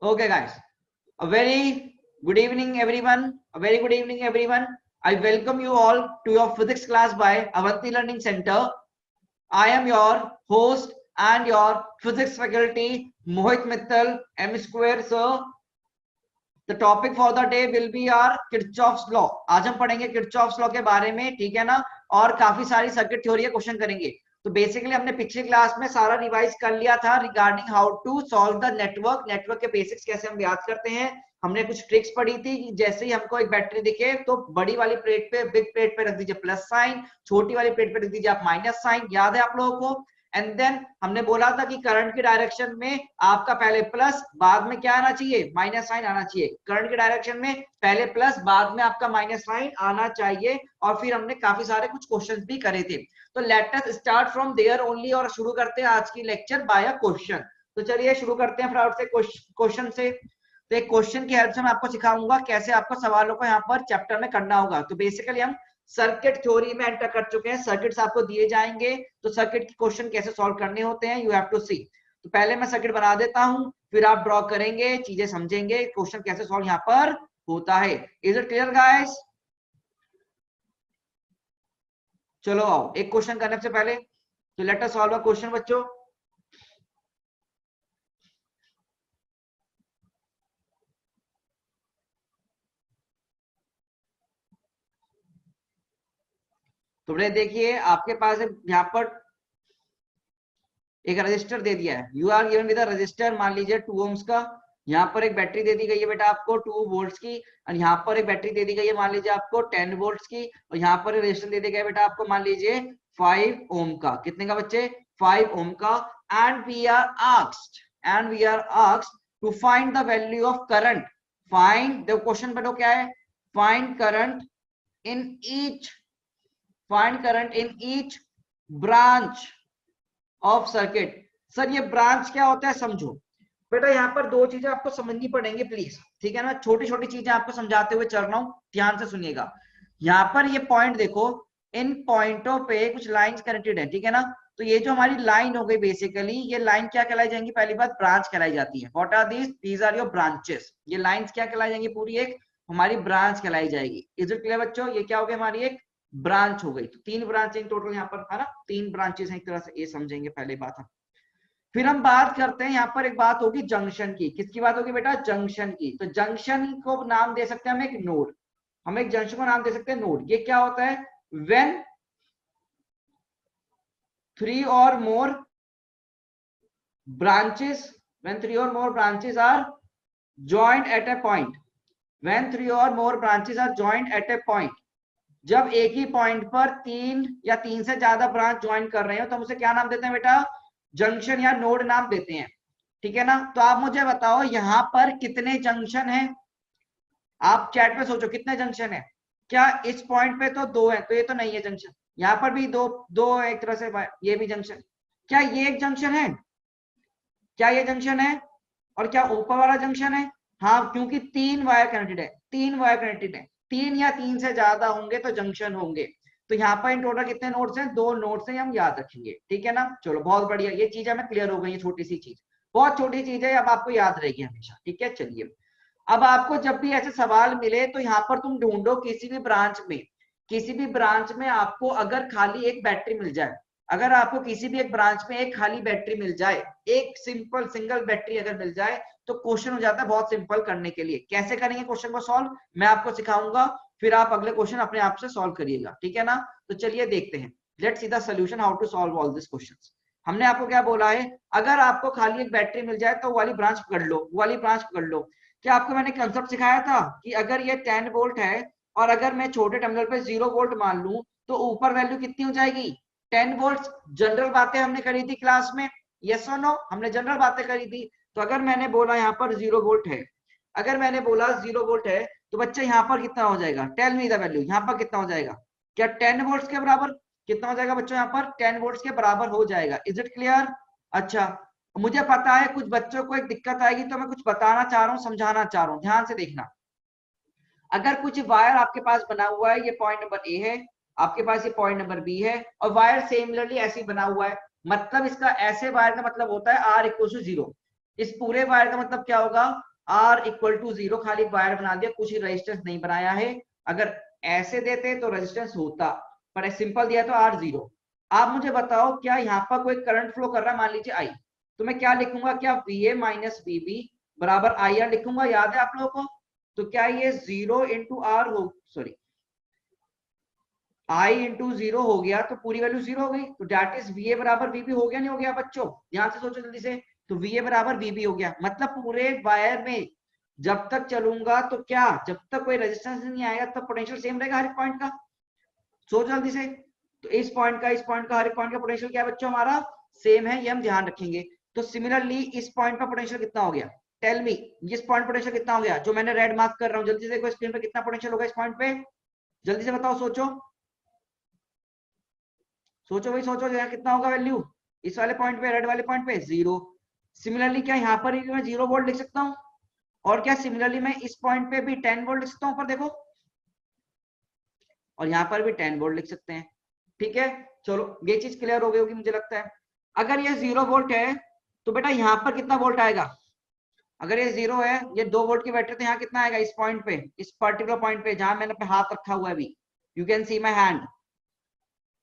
Okay, guys. A very good evening, everyone. A very good evening, everyone. I welcome you all to your physics class by Avanti Learning Center. I am your host and your physics faculty, Mohit Mittal, M Square, sir. The topic for the day will be our Kirchhoff's law. आज हम पढ़ेंगे Kirchhoff's law के बारे में, ठीक है ना? और काफी सारी सर्किट थ्योरी के क्वेश्चन करेंगे. तो बेसिकली हमने पिछली क्लास में सारा रिवाइज कर लिया था regarding how to solve the network के बेसिक्स कैसे हम याद करते हैं. हमने कुछ ट्रिक्स पढ़ी थी कि जैसे ही हमको एक बैटरी दिखे तो बड़ी वाली प्लेट पे, बिग प्लेट पे रख दीजिए प्लस साइन, छोटी वाली प्लेट पे रख दीजिए आप माइनस साइन. याद है आप लोगों को? एंड देन हमने बोला था कि करंट की डायरेक्शन में आपका पहले प्लस बाद में क्या आना चाहिए, माइनस साइन आना चाहिए. करंट की डायरेक्शन में पहले प्लस बाद में आपका माइनस साइन आना चाहिए. और फिर हमने काफी सारे कुछ क्वेश्चंस भी करे थे. तो let us start from there only और शुरू करते हैं आज की लेक्चर बाय अ क्वेश्चन. तो चलिए शुरू करते हैं फटाफट से क्वेश्चन से. तो एक क्वेश्चन की हेल्प से मैं आपको सिखाऊंगा कैसे आपको सवालों को यहाँ पर चैप्टर में करना होगा. तो बेसिकली हम सर्किट थ्योरी में एंटर कर चुके हैं. सर्किट्स आपको दिए जाएंगे तो सर्किट के क्वेश्चन कैसे सॉल्व करने होते हैं, यू हैव टू सी. तो पहले मैं सर्किट बना देता हूं, फिर आप ड्रॉ करेंगे, चीजें समझेंगे, क्वेश्चन कैसे सॉल्व यहाँ पर होता है. Is it clear guys? चलो आओ एक क्वेश्चन करने से पहले तो let us solve a question बच्चों. तो बड़े देखिए आपके पास यहाँ पर एक रजिस्टर दे दिया है. You are given with register, मान लीजिए 2 ओम्स का. यहाँ पर एक बैटरी दे दी गई है बेटा आपको 2 वोल्ट्स की. और यहाँ पर एक बैटरी दे दी गई है मान लीजिए आपको 10 वोल्ट्स की. और यहाँ पर रजिस्टर दे दिया गया बेटा आपको मान लीजिए 5 ओम का. कितने का बच्चे? 5 ओम का. And we are asked to find the value of current. Find, देखो क्वेश्चन पढ़ो क्या है. Find current in each branch of circuit. Sir ये ब्रांच क्या होता है समझो बेटा. यहाँ पर दो चीजें आपको समझनी पड़ेंगी प्लीज, ठीक है ना. छोटी छोटी चीजें आपको समझाते हुए चल रहा हूं, ध्यान से सुनिएगा. यहाँ पर ये पॉइंट देखो, इन पॉइंटों पे कुछ लाइंस कनेक्टेड है, ठीक है ना. तो ये जो हमारी लाइन हो गई बेसिकली, ये लाइन क्या कहलाई जाएंगी? पहली बात ब्रांच कहलाई जाती है. What are these are your branches. ये लाइंस क्या कहलाई जाएंगी? पूरी एक हमारी ब्रांच कहलाई जाएगी. इज इट क्लियर बच्चों? ये क्या हो गई? हमारी एक ब्रांच हो गई. तो 3 ब्रांच इन टोटल यहाँ पर है ना, 3 ब्रांचेस हैं एक तरह से, ये समझेंगे पहले बात हम. फिर हम बात करते हैं यहाँ पर एक बात होगी जंक्शन की. किसकी बात होगी बेटा? जंक्शन की. तो जंक्शन को नाम दे सकते हैं हम एक नोड. हम एक जंक्शन को नाम दे सकते हैं नोड. ये क्या होता है? When 3 or more branches are joined at a point. When 3 or more branches are joined at a point, जब एक ही पॉइंट पर 3 या 3 से ज्यादा ब्रांच ज्वाइन कर रहे हो तो हम उसे क्या नाम देते हैं बेटा? जंक्शन या नोड नाम देते हैं, ठीक है ना. तो आप मुझे बताओ यहाँ पर कितने जंक्शन हैं? आप चैट में सोचो कितने जंक्शन है. क्या इस पॉइंट पे तो 2 है, तो ये तो नहीं है जंक्शन. यहाँ पर भी दो एक तरह से, ये भी जंक्शन. क्या ये एक जंक्शन है? क्या ये जंक्शन है? और क्या ऊपर वाला जंक्शन है? हाँ, क्योंकि 3 वायर कनेक्टेड है. 3 या 3 से ज्यादा होंगे तो जंक्शन होंगे. तो यहाँ पर इन टोटल कितने नोड्स हैं? 2 नोड्स हैं, हम याद रखेंगे, ठीक है ना. चलो बहुत बढ़िया, ये चीज हमें क्लियर हो गई है. छोटी सी चीज, बहुत छोटी चीज है, अब आपको याद रहेगी हमेशा, ठीक है. चलिए अब आपको जब भी ऐसे सवाल मिले तो यहाँ पर तुम ढूंढो किसी भी ब्रांच में आपको अगर खाली एक बैटरी मिल जाए, अगर आपको किसी भी एक ब्रांच में एक खाली बैटरी मिल जाए, एक सिंपल सिंगल बैटरी अगर मिल जाए, तो क्वेश्चन हो जाता है बहुत सिंपल करने के लिए. कैसे करेंगे क्वेश्चन को सॉल्व, मैं आपको सिखाऊंगा, फिर आप अगले क्वेश्चन अपने आप से सॉल्व करिएगा, ठीक है ना. तो चलिए देखते हैं. Let's see the solution how to solve all this questions. हमने आपको क्या बोला है? अगर आपको खाली एक बैटरी मिल जाए तो वाली ब्रांच पकड़ लो. क्या आपको मैंने कंसेप्ट सिखाया था कि अगर ये 10 वोल्ट है और अगर मैं छोटे टर्मिनल पे 0 वोल्ट मान लूं तो ऊपर वैल्यू कितनी हो जाएगी? 10 वोल्ट. जनरल बातें हमने करी थी क्लास में, यस और नो, हमने जनरल बातें करी थी. तो अगर मैंने बोला यहाँ पर 0 वोल्ट है, तो बच्चे यहाँ पर कितना हो जाएगा? Tell me the value. यहाँ पर कितना हो जाएगा? क्या 10 वोल्ट के बराबर? कितना हो जाएगा बच्चों? यहाँ पर 10 वोल्ट के बराबर हो जाएगा. Is it clear? अच्छा, मुझे पता है कुछ बच्चों को एक दिक्कत आएगी, तो मैं कुछ बताना चाह रहा हूँ, समझाना चाह रहा हूँ, ध्यान से देखना. अगर कुछ वायर आपके पास बना हुआ है, ये पॉइंट नंबर ए है, आपके पास ये पॉइंट नंबर बी है, और वायर सिमिलरली ऐसे ही बना हुआ है, मतलब इसका ऐसे वायर का मतलब होता है R = 0. इस पूरे वायर का मतलब क्या होगा, R इक्वल टू 0, खाली वायर बना दिया, कुछ ही रेजिस्टेंस नहीं बनाया है। अगर ऐसे देते तो रेजिस्टेंस होता, पर सिंपल दिया तो R 0। आप मुझे बताओ क्या यहाँ पर कोई करंट फ्लो कर रहा है, मान लीजिए I, तो मैं क्या लिखूंगा, क्या VA माइनस VB बराबर IR लिखूंगा, याद है आप लोगों को? तो क्या ये 0 इंटू आर हो, सॉरी I इंटू 0 हो गया तो पूरी वैल्यू 0 हो गई, तो डेट इज VA बराबर VB हो गया, नहीं हो गया बच्चों? ध्यान से सोचो जल्दी से। तो VA बराबर VB हो गया, मतलब पूरे वायर में जब तक चलूंगा तो क्या, जब तक कोई रेजिस्टेंस नहीं आएगा तब पोटेंशियल सेम रहेगा हर एक पॉइंट का। सोच जल्दी से। तो इस पॉइंट का, इस पॉइंट का, हर एक पॉइंट का पोटेंशियल क्या है बच्चों, हमारा सेम है, ये हम ध्यान रखेंगे। तो सिमिलरली इस पॉइंट पर पोटेंशियल कितना हो गया, टेल मी, इस पॉइंट पोटेंशियल कितना हो गया, जो मैंने रेड मार्क कर रहा हूँ, जल्दी से देखो स्क्रीन पे कितना पोटेंशियल होगा इस पॉइंट पे, जल्दी से बताओ, सोचो सोचो भाई सोचो, यहाँ कितना होगा वैल्यू इस वाले पॉइंट पे, रेड वाले पॉइंट पे 0। सिमिलरली क्या यहाँ पर भी मैं 0 वोल्ट लिख सकता हूँ, और क्या सिमिलरली मैं इस पॉइंट पे भी 10 वोल्ट लिख सकता हूँ, ऊपर देखो, और यहाँ पर भी 10 वोल्ट लिख सकते हैं। ठीक है, चलो ये चीज क्लियर हो गई होगी मुझे लगता है। अगर ये 0 वोल्ट है तो बेटा यहाँ पर कितना वोल्ट आएगा, अगर ये 0 है, ये 2 वोल्ट की बैटरी, तो यहाँ कितना आएगा इस पॉइंट पे, इस पर्टिकुलर पॉइंट पे जहां मैंने अपना हाथ रखा हुआ है अभी, you can see my hand,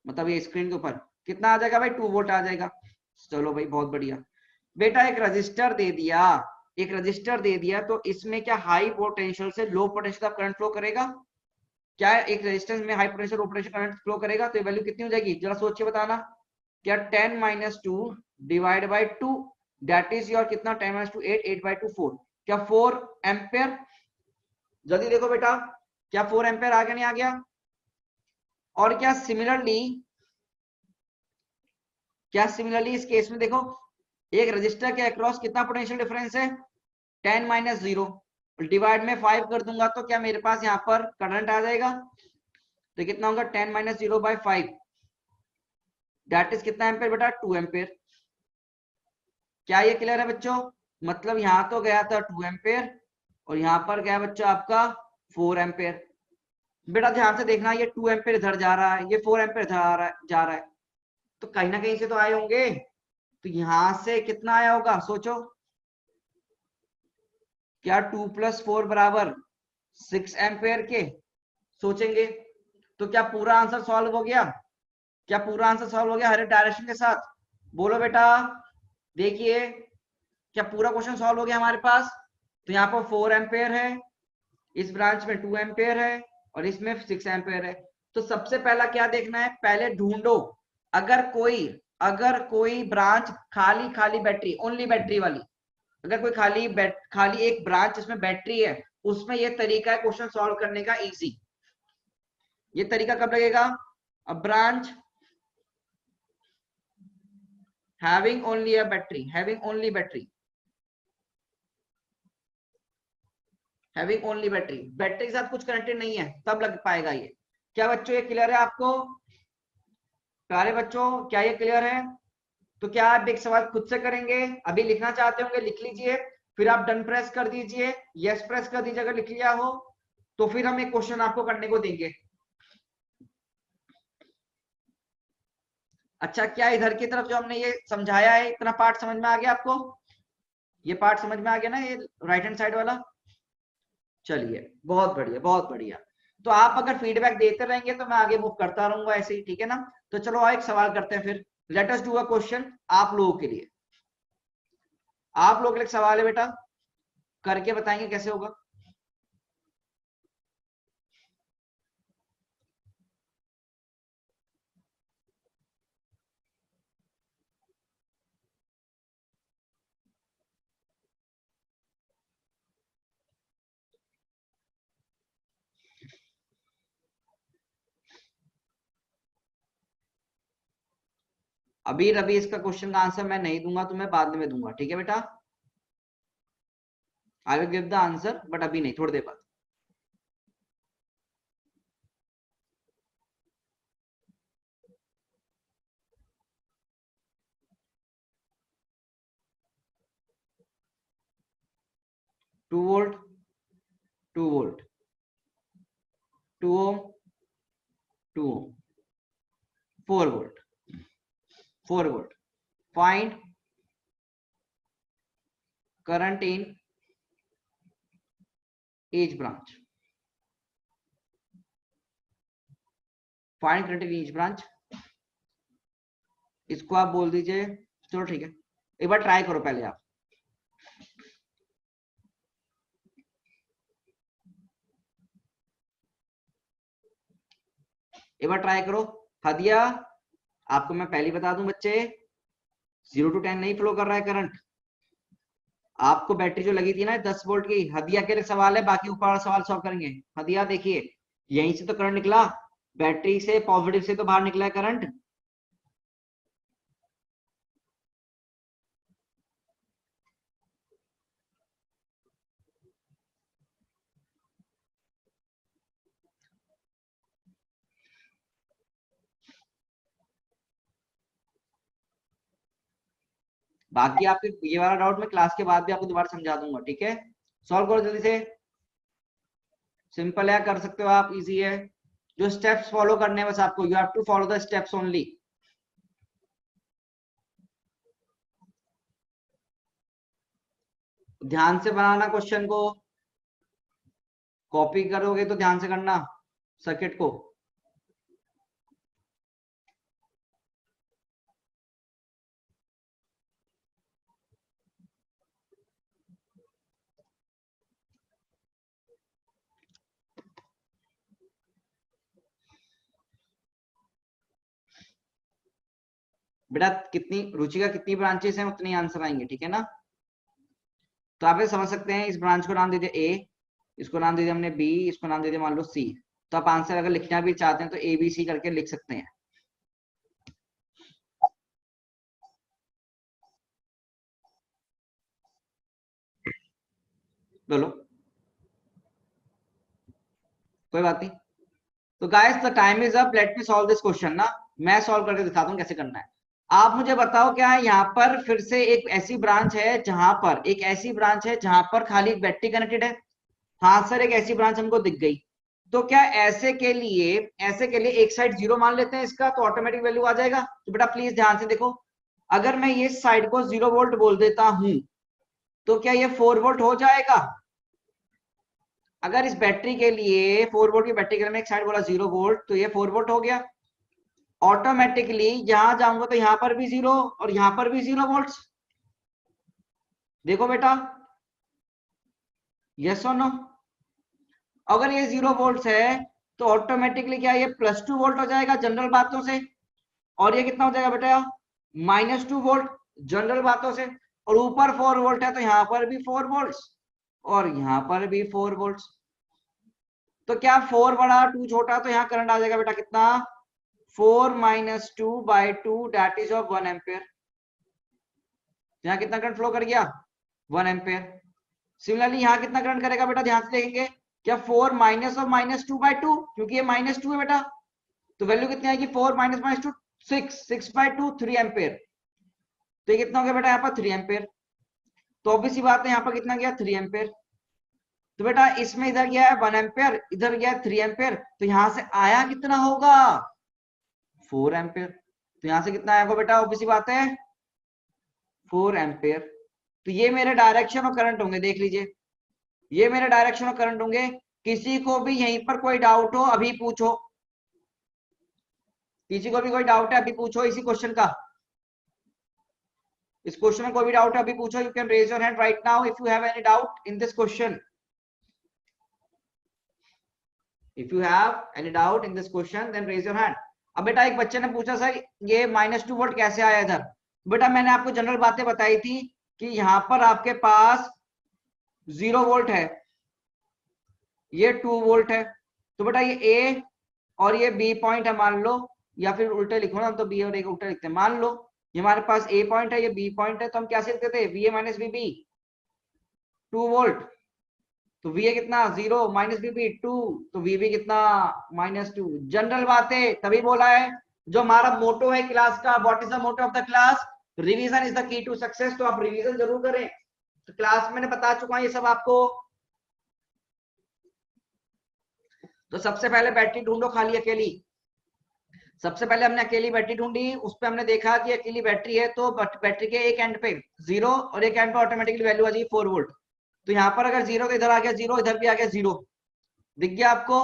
मतलब ये स्क्रीन के ऊपर कितना आ जाएगा भाई, 2 वोल्ट आ जाएगा। चलो भाई बहुत बढ़िया। बेटा एक रजिस्टर दे दिया, एक रजिस्टर दे दिया, तो इसमें क्या हाई पोटेंशियल से लो पोटेंशियल का करंट फ्लो करेगा, क्या एक रेजिस्टेंस में high potential low potential current flow करेगा, तो ये वैल्यू कितनी हो जाएगी, जरा सोच के बताना। क्या 10 minus 2 divide by 2, that is your कितना, 10 माइनस 2 8, 8 बाई 2 4, क्या 4 एम्पेयर, जल्दी देखो बेटा, क्या 4 एम्पेयर आ गया नहीं आ गया? और क्या सिमिलरली, क्या सिमिलरली इस केस में देखो, एक रजिस्टर के अक्रॉस कितना पोटेंशियल डिफरेंस है, 10 माइनस 0 डिवाइड में 5 कर दूंगा, तो क्या मेरे पास यहाँ पर करंट आ जाएगा, तो कितना होगा 10 माइनस 0 बाई 5, दैट इज कितना एम्पेयर बेटा, 2 एम्पेयर। क्या ये क्लियर है बच्चों? मतलब यहाँ तो गया था 2 एम्पेयर, और यहाँ पर गया बच्चों आपका 4 एम्पेयर। बेटा ध्यान से देखना, ये 2 एम्पेयर इधर जा रहा है, ये 4 एम्पेयर इधर जा रहा है, तो कहीं ना कहीं से तो आए होंगे, तो यहां से कितना आया होगा सोचो, क्या 2 प्लस 4 बराबर 6 एम्पेयर के, सोचेंगे तो क्या पूरा आंसर सॉल्व हो गया, क्या पूरा आंसर सॉल्व हो गया हर एक डायरेक्शन के साथ, बोलो बेटा, देखिए क्या पूरा क्वेश्चन सॉल्व हो गया हमारे पास। तो यहाँ पर 4 एम्पेयर है, इस ब्रांच में 2 एम्पेयर है, और इसमें 6 एम्पेयर है। तो सबसे पहला क्या देखना है, पहले ढूंढो अगर कोई ब्रांच खाली खाली बैटरी, ओनली बैटरी वाली, अगर कोई खाली एक ब्रांच जिसमें बैटरी है, उसमें यह तरीका है क्वेश्चन सॉल्व करने का इजी। ये तरीका कब लगेगा, a branch having only a battery, having only battery, having only battery, battery के साथ कुछ कनेक्टेड नहीं है, तब लग पाएगा ये। क्या बच्चों ये क्लियर है आपको, प्यारे बच्चों क्या ये क्लियर है? तो क्या आप एक सवाल खुद से करेंगे, अभी लिखना चाहते होंगे लिख लीजिए, फिर आप डन प्रेस कर दीजिए, यस प्रेस कर दीजिए अगर लिख लिया हो, तो फिर हम एक क्वेश्चन आपको करने को देंगे। अच्छा क्या इधर की तरफ जो हमने ये समझाया है, इतना पार्ट समझ में आ गया आपको, ये पार्ट समझ में आ गया ना, ये राइट हैंड साइड वाला? चलिए बहुत बढ़िया बहुत बढ़िया। तो आप अगर फीडबैक देते रहेंगे तो मैं आगे मूव करता रहूंगा ऐसे ही, ठीक है ना? तो चलो और एक सवाल करते हैं फिर, late us do a question आप लोगों के लिए, आप लोगों के लिए एक सवाल है बेटा, करके बताएंगे कैसे होगा। अभी रवि इसका क्वेश्चन का आंसर मैं नहीं दूंगा, तुम्हें बाद में दूंगा, ठीक है बेटा? I will give the answer but अभी नहीं, थोड़ी देर बाद। Two volt, 2 volt, 2 ohm, 2 ohm, 4 volt, 4 volt, find current in each branch, find current in each branch, इसको आप बोल दीजिए, चलो ठीक है, एक बार ट्राई करो पहले आप। एक बार ट्राई करो। हदिया, आपको मैं पहले बता दूं बच्चे, 0 to 10 नहीं फ्लो कर रहा है करंट। आपको बैटरी जो लगी थी ना 10 वोल्ट की, हदिया के लिए सवाल है, बाकी ऊपर वाला सवाल सॉल्व करेंगे। हदिया देखिए, यहीं से तो करंट निकला, बैटरी से पॉजिटिव से तो बाहर निकला है करंट। बाकी आपके ये वाला डाउट मैं क्लास के बाद भी आपको दोबारा समझा दूंगा, ठीक है। सॉल्व करो जल्दी से, सिंपल है, कर सकते हो आप, इजी है। जो स्टेप्स फॉलो करने हैं बस आपको, you have to follow the steps only. ध्यान से बनाना क्वेश्चन को, कॉपी करोगे तो ध्यान से करना सर्किट को। बेटा कितनी रुचि का कितनी ब्रांचेस हैं उतनी आंसर आएंगे, ठीक है ना। तो आप ये समझ सकते हैं, इस ब्रांच को नाम दीजिए ए, इसको नाम दीजिए हमने बी, इसको नाम दीजिए मान लो सी। तो आप आंसर अगर लिखना भी चाहते हैं तो ए बी सी करके लिख सकते हैं। बोलो, कोई बात नहीं। तो guys the time is up, let me solve this question ना। मैं सॉल्व करके दिखाता हूँ कैसे करना है। आप मुझे बताओ, क्या है यहाँ पर फिर से एक ऐसी ब्रांच है जहां पर, एक ऐसी ब्रांच है जहां पर खाली एक बैटरी कनेक्टेड है। हाँ सर, एक ऐसी ब्रांच हमको दिख गई। तो क्या ऐसे के लिए एक साइड 0 मान लेते हैं इसका, तो ऑटोमेटिक वैल्यू आ जाएगा। तो बेटा प्लीज ध्यान से देखो, अगर मैं ये साइड को 0 वोल्ट बोल देता हूं तो क्या ये 4 वोल्ट हो जाएगा। अगर इस बैटरी के लिए 4 वोल्ट की बैटरी के लिए मैं एक साइड बोला 0 वोल्ट, तो ये 4 वोल्ट हो गया। ऑटोमेटिकली यहां जाऊंगा तो यहां पर भी 0 और यहां पर भी 0 वोल्ट। देखो बेटा, यस और नो। अगर ये 0 वोल्ट है तो ऑटोमेटिकली क्या ये +2 वोल्ट हो जाएगा जनरल बातों से। और ये कितना हो जाएगा बेटा, -2 वोल्ट जनरल बातों से। और ऊपर 4 वोल्ट है तो यहाँ पर भी 4 वोल्ट और यहाँ पर भी 4 वोल्ट। तो क्या 4 बड़ा 2 छोटा, तो यहाँ करंट आ जाएगा बेटा कितना, 4 - 2/2 दैट इज ऑफ 1 एम्पेयर। यहाँ कितना करंट फ्लो कर गया, 1 एम्पेयर। सिमिलरली यहाँ कितना करंट करेगा बेटा, ध्यान से देखेंगे, क्या 4 माइनस ऑफ -2/2, क्योंकि ये -2 है बेटा, तो वैल्यू कितनी आएगी, 4 - -2 6/2 3 एम्पेयर। तो ये कितना हो गया बेटा यहाँ पर 3 एम्पेयर। तो ऑब्वियस सी बात है यहाँ पर कितना गया, 3 एम्पेयर। तो बेटा इसमें इधर गया है 1 एम्पेयर, इधर गया है 3 एम्पेयर, तो यहां से आया कितना होगा, 4 एम्पेयर। तो यहां से कितना आएगा बेटा, ऑब्वियस सी बात है 4 एम्पेयर। तो ये मेरे डायरेक्शन और करंट होंगे, देख लीजिए, ये मेरे डायरेक्शन और करंट होंगे। किसी को भी यहीं पर कोई डाउट हो अभी पूछो, किसी को भी कोई डाउट है अभी पूछो इसी क्वेश्चन का। इस क्वेश्चन में कोई भी डाउट है अभी पूछो, you can raise your hand right now if you have any doubt in this question. If you have any doubt in this question then raise your hand. अब बेटा एक बच्चे ने पूछा सर ये -2 वोल्ट कैसे आया इधर। बेटा मैंने आपको जनरल बातें बताई थी कि यहाँ पर आपके पास 0 वोल्ट है, ये 2 वोल्ट है। तो बेटा ये ए और ये बी पॉइंट है मान लो, या फिर उल्टे लिखो ना, तो बी और ए को उल्टा लिखते हैं। मान लो ये हमारे पास ए पॉइंट है, ये बी पॉइंट है, तो हम क्या लिखते थे, वी ए - वीबी 2 वोल्ट। तो वी ए कितना 0 - वीबी 2, तो वीबी कितना -2। जनरल बातें तभी बोला है, जो हमारा मोटो है क्लास का, what is the motto of the class, revision is the key to success. तो आप रिवीजन जरूर करें। तो क्लास मैंने बता चुका हूं ये सब आपको। तो सबसे पहले बैटरी ढूंढो खाली अकेली, सबसे पहले हमने अकेली बैटरी ढूंढी, उस पर हमने देखा कि अकेली बैटरी है तो बैटरी के एक एंड पे 0 और एक एंड पे ऑटोमेटिकली वैल्यू आ जाएगी 4 वोल्ट। तो यहाँ पर अगर 0 तो इधर आ गया 0, इधर भी आ गया 0, दिख गया आपको।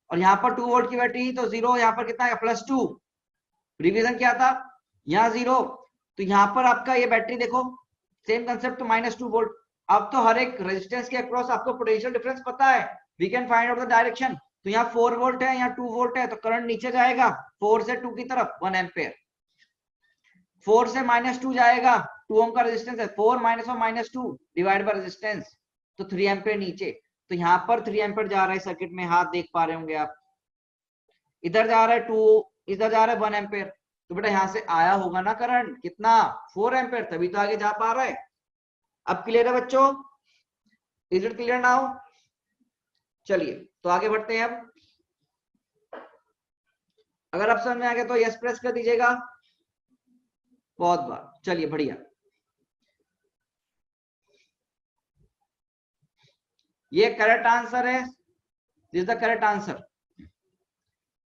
और यहाँ पर 2 वोल्ट की बैटरी तो 0 यहाँ पर कितना है +2, रिवीजन क्या था यहाँ 0, तो यहाँ पर आपका ये बैटरी देखो सेम कंसेप्ट तो -2 वोल्ट। अब तो हर एक रेजिस्टेंस के अक्रॉस आपको पोटेंशियल डिफरेंस पता है, we can find out the direction. तो यहाँ 4 वोल्ट है, यहाँ 2 वोल्ट है, तो करंट नीचे जाएगा 4 से 2 की तरफ 1 एम्पेयर। 4 से -2 जाएगा, 2 ओम का रेजिस्टेंस है, 4 -2 डिवाइड बाय रेजिस्टेंस, तो 3 एम्पेयर नीचे। तो यहाँ पर 3 एम्पेयर जा रहा है सर्किट में, हाथ देख पा रहे होंगे आप। इधर जा रहा है 2, इधर जा रहा है 1 एम्पेयर। तो बेटा यहाँ से आया होगा ना करंट कितना 4 एम्पेयर, तभी तो आगे जा पा रहा है। अब क्लियर है बच्चों, इज इट क्लियर नाउ? चलिए तो आगे बढ़ते हैं। अब अगर आप समझ में आ गया तो यस प्रेस कर दीजिएगा, बहुत बार। चलिए बढ़िया, ये करेक्ट आंसर है, this is the correct answer.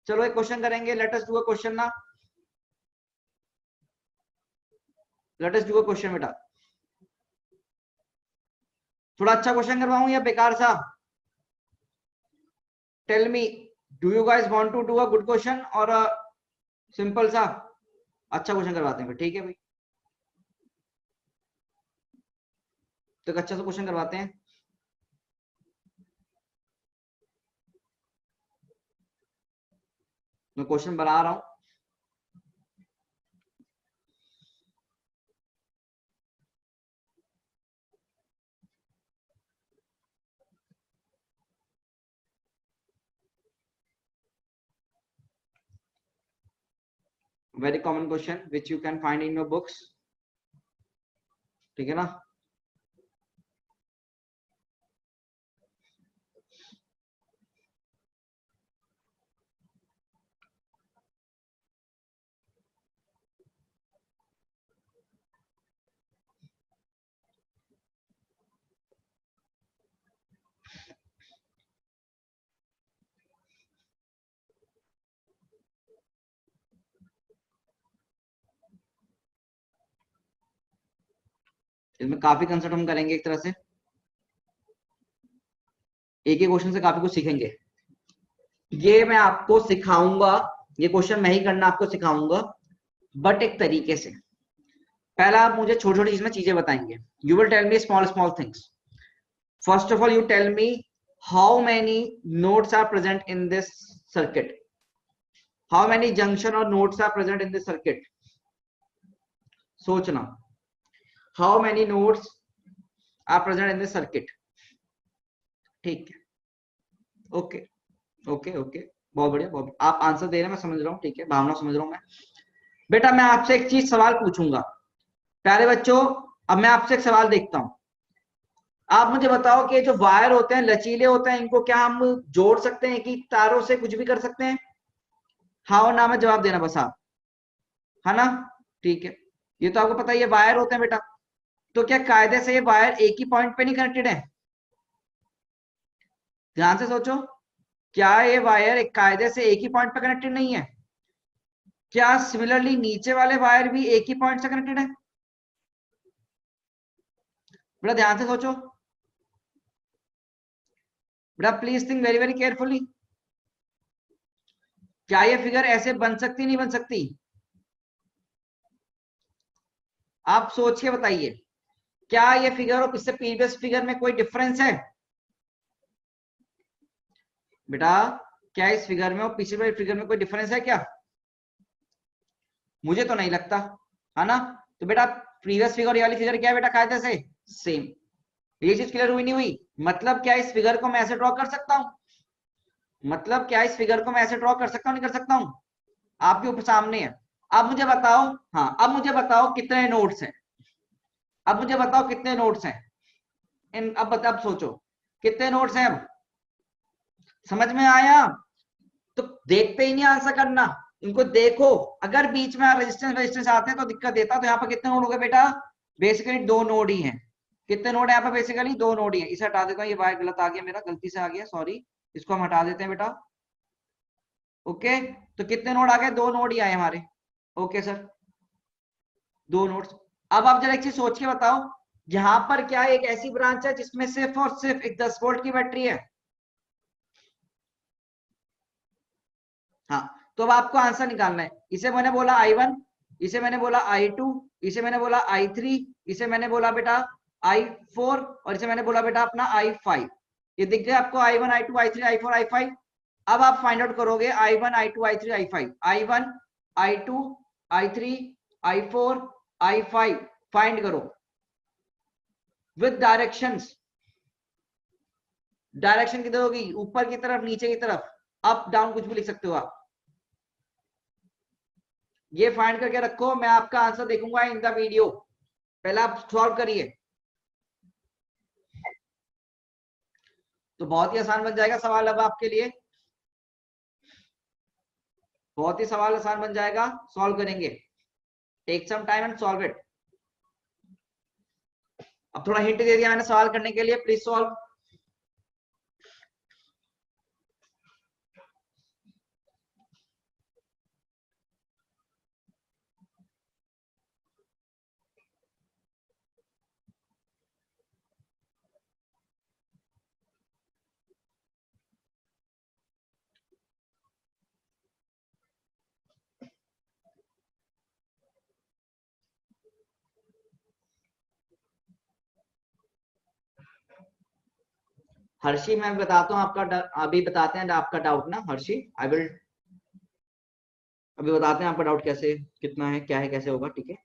चलो एक क्वेश्चन करेंगे, let us do a question ना, let us do a question बेटा। थोड़ा अच्छा क्वेश्चन करवाऊं या बेकार सा? Tell me, do you guys want to do a good question और सिंपल सा? अच्छा क्वेश्चन करवाते हैं, ठीक है भाई, तो एक अच्छा सा क्वेश्चन करवाते हैं। मैं क्वेश्चन बना रहा हूं, very common question which you can find in your books, ठीक है ना। इसमें काफी कंसेप्ट हम करेंगे, एक तरह से एक ही क्वेश्चन से काफी कुछ सीखेंगे। ये मैं आपको सिखाऊंगा, ये क्वेश्चन मैं ही करना आपको सिखाऊंगा, बट एक तरीके से। पहला आप मुझे छोटी छोटी इसमें चीजें बताएंगे, you will tell me small small things. First of all you tell me how many nodes are present in this circuit, how many junction और nodes are present in this circuit. सोचना, how many nodes are present in this circuit, ठीक है। Okay okay okay, बहुत बढ़िया, बहुत आप answer दे रहे हैं, मैं समझ रहा हूँ, ठीक है, भावना समझ रहा हूँ मैं। बेटा मैं आपसे एक चीज सवाल पूछूंगा, प्यारे बच्चों, अब मैं आपसे एक सवाल देखता हूं, आप मुझे बताओ कि जो वायर होते हैं लचीले होते हैं, इनको क्या हम जोड़ सकते हैं कि तारों से कुछ भी कर सकते हैं? हाँ और ना में जवाब देना बस आप, है ना, ठीक है। ये तो आपको पता ही है वायर होते हैं बेटा, तो क्या कायदे से ये वायर एक ही पॉइंट पे नहीं कनेक्टेड है? ध्यान से सोचो, क्या ये वायर एक कायदे से एक ही पॉइंट पे कनेक्टेड नहीं है? क्या सिमिलरली नीचे वाले वायर भी एक ही पॉइंट से कनेक्टेड है? बेटा ध्यान से सोचो बेटा, please think very very carefully. क्या ये फिगर ऐसे बन सकती नहीं बन सकती? आप सोच के बताइए, क्या ये फिगर और इससे प्रीवियस फिगर में कोई डिफरेंस है? बेटा क्या इस फिगर में और पिछले फिगर में कोई डिफरेंस है क्या? मुझे तो नहीं लगता, है ना। तो बेटा प्रीवियस फिगर, ये वाली फिगर क्या है बेटा, कायदे से सेम। ये चीज क्लियर हुई नहीं हुई? मतलब क्या इस फिगर को मैं ऐसे ड्रॉ कर सकता हूं? मतलब क्या इस फिगर को मैं ऐसे ड्रॉ कर सकता हूं नहीं कर सकता हूं? आपके ऊपर सामने है। अब मुझे बताओ, हाँ अब मुझे बताओ कितने नोड्स हैं, अब मुझे बताओ कितने नोड्स हैं इन, अब सोचो कितने नोड्स हैं, अब समझ में आया? तो देखते ही नहीं आंसर करना, इनको देखो, अगर बीच में रेजिस्टेंस रेजिस्टेंस आते हैं तो दिक्कत देता। तो यहाँ पर कितने नोड हो गए बेटा? बेसिकली 2 नोड ही हैं। कितने नोड है यहाँ पर? बेसिकली 2 नोड ही है। इसे हटा देता हूँ, ये वायर गलत आ गया मेरा, गलती से आ गया, सॉरी, इसको हम हटा देते हैं बेटा। ओके, तो कितने नोड आ गए? 2 नोड ही आए हमारे। Okay sir, 2 nodes. अब आप जरा एक चीज सोच के बताओ, यहां पर क्या एक ऐसी ब्रांच है जिसमें सिर्फ और सिर्फ एक 10 वोल्ट की बैटरी है? हाँ, तो अब आपको आंसर निकालना है। इसे मैंने बोला I1, इसे मैंने बोला I2, इसे मैंने बोला I3, इसे मैंने बोला बेटा I4, और इसे मैंने बोला बेटा अपना I5। ये दिख गया आपको? I1, I2, I3, I4, I5। अब आप फाइंड आउट करोगे I1, I2, I3, I5, I1, I2, I3, I4, I5 find करो विद डायरेक्शंस। डायरेक्शन किधर होगी? ऊपर की तरफ, नीचे की तरफ, अप डाउन, कुछ भी लिख सकते हो आप। ये फाइंड करके रखो, मैं आपका आंसर देखूंगा इन द वीडियो। पहले आप सॉल्व करिए, तो बहुत ही आसान बन जाएगा सवाल अब आपके लिए। बहुत ही सवाल आसान बन जाएगा, सॉल्व करेंगे। Take some time and solve it. अब थोड़ा हिंट दे दिया मैंने सवाल करने के लिए, प्लीज सॉल्व। हर्षी, मैं बताता हूँ आपका अभी बताते हैं आपका डाउट ना हर्षी। आई विल अभी बताते हैं आपका डाउट कैसे, कितना है, क्या है, कैसे होगा, ठीक है?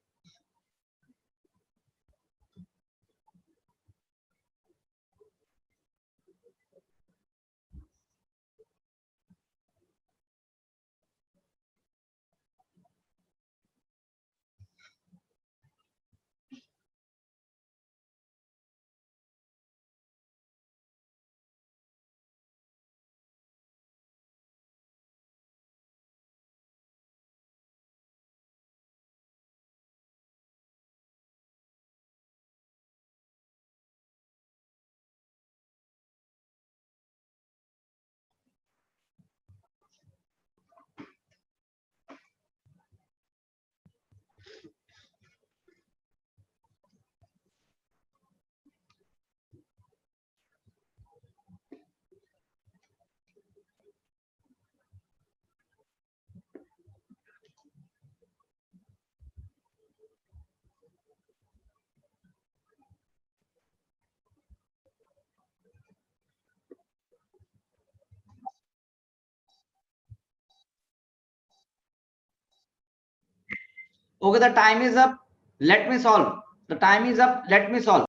Okay, the time is up, let me solve. The time is up, let me solve.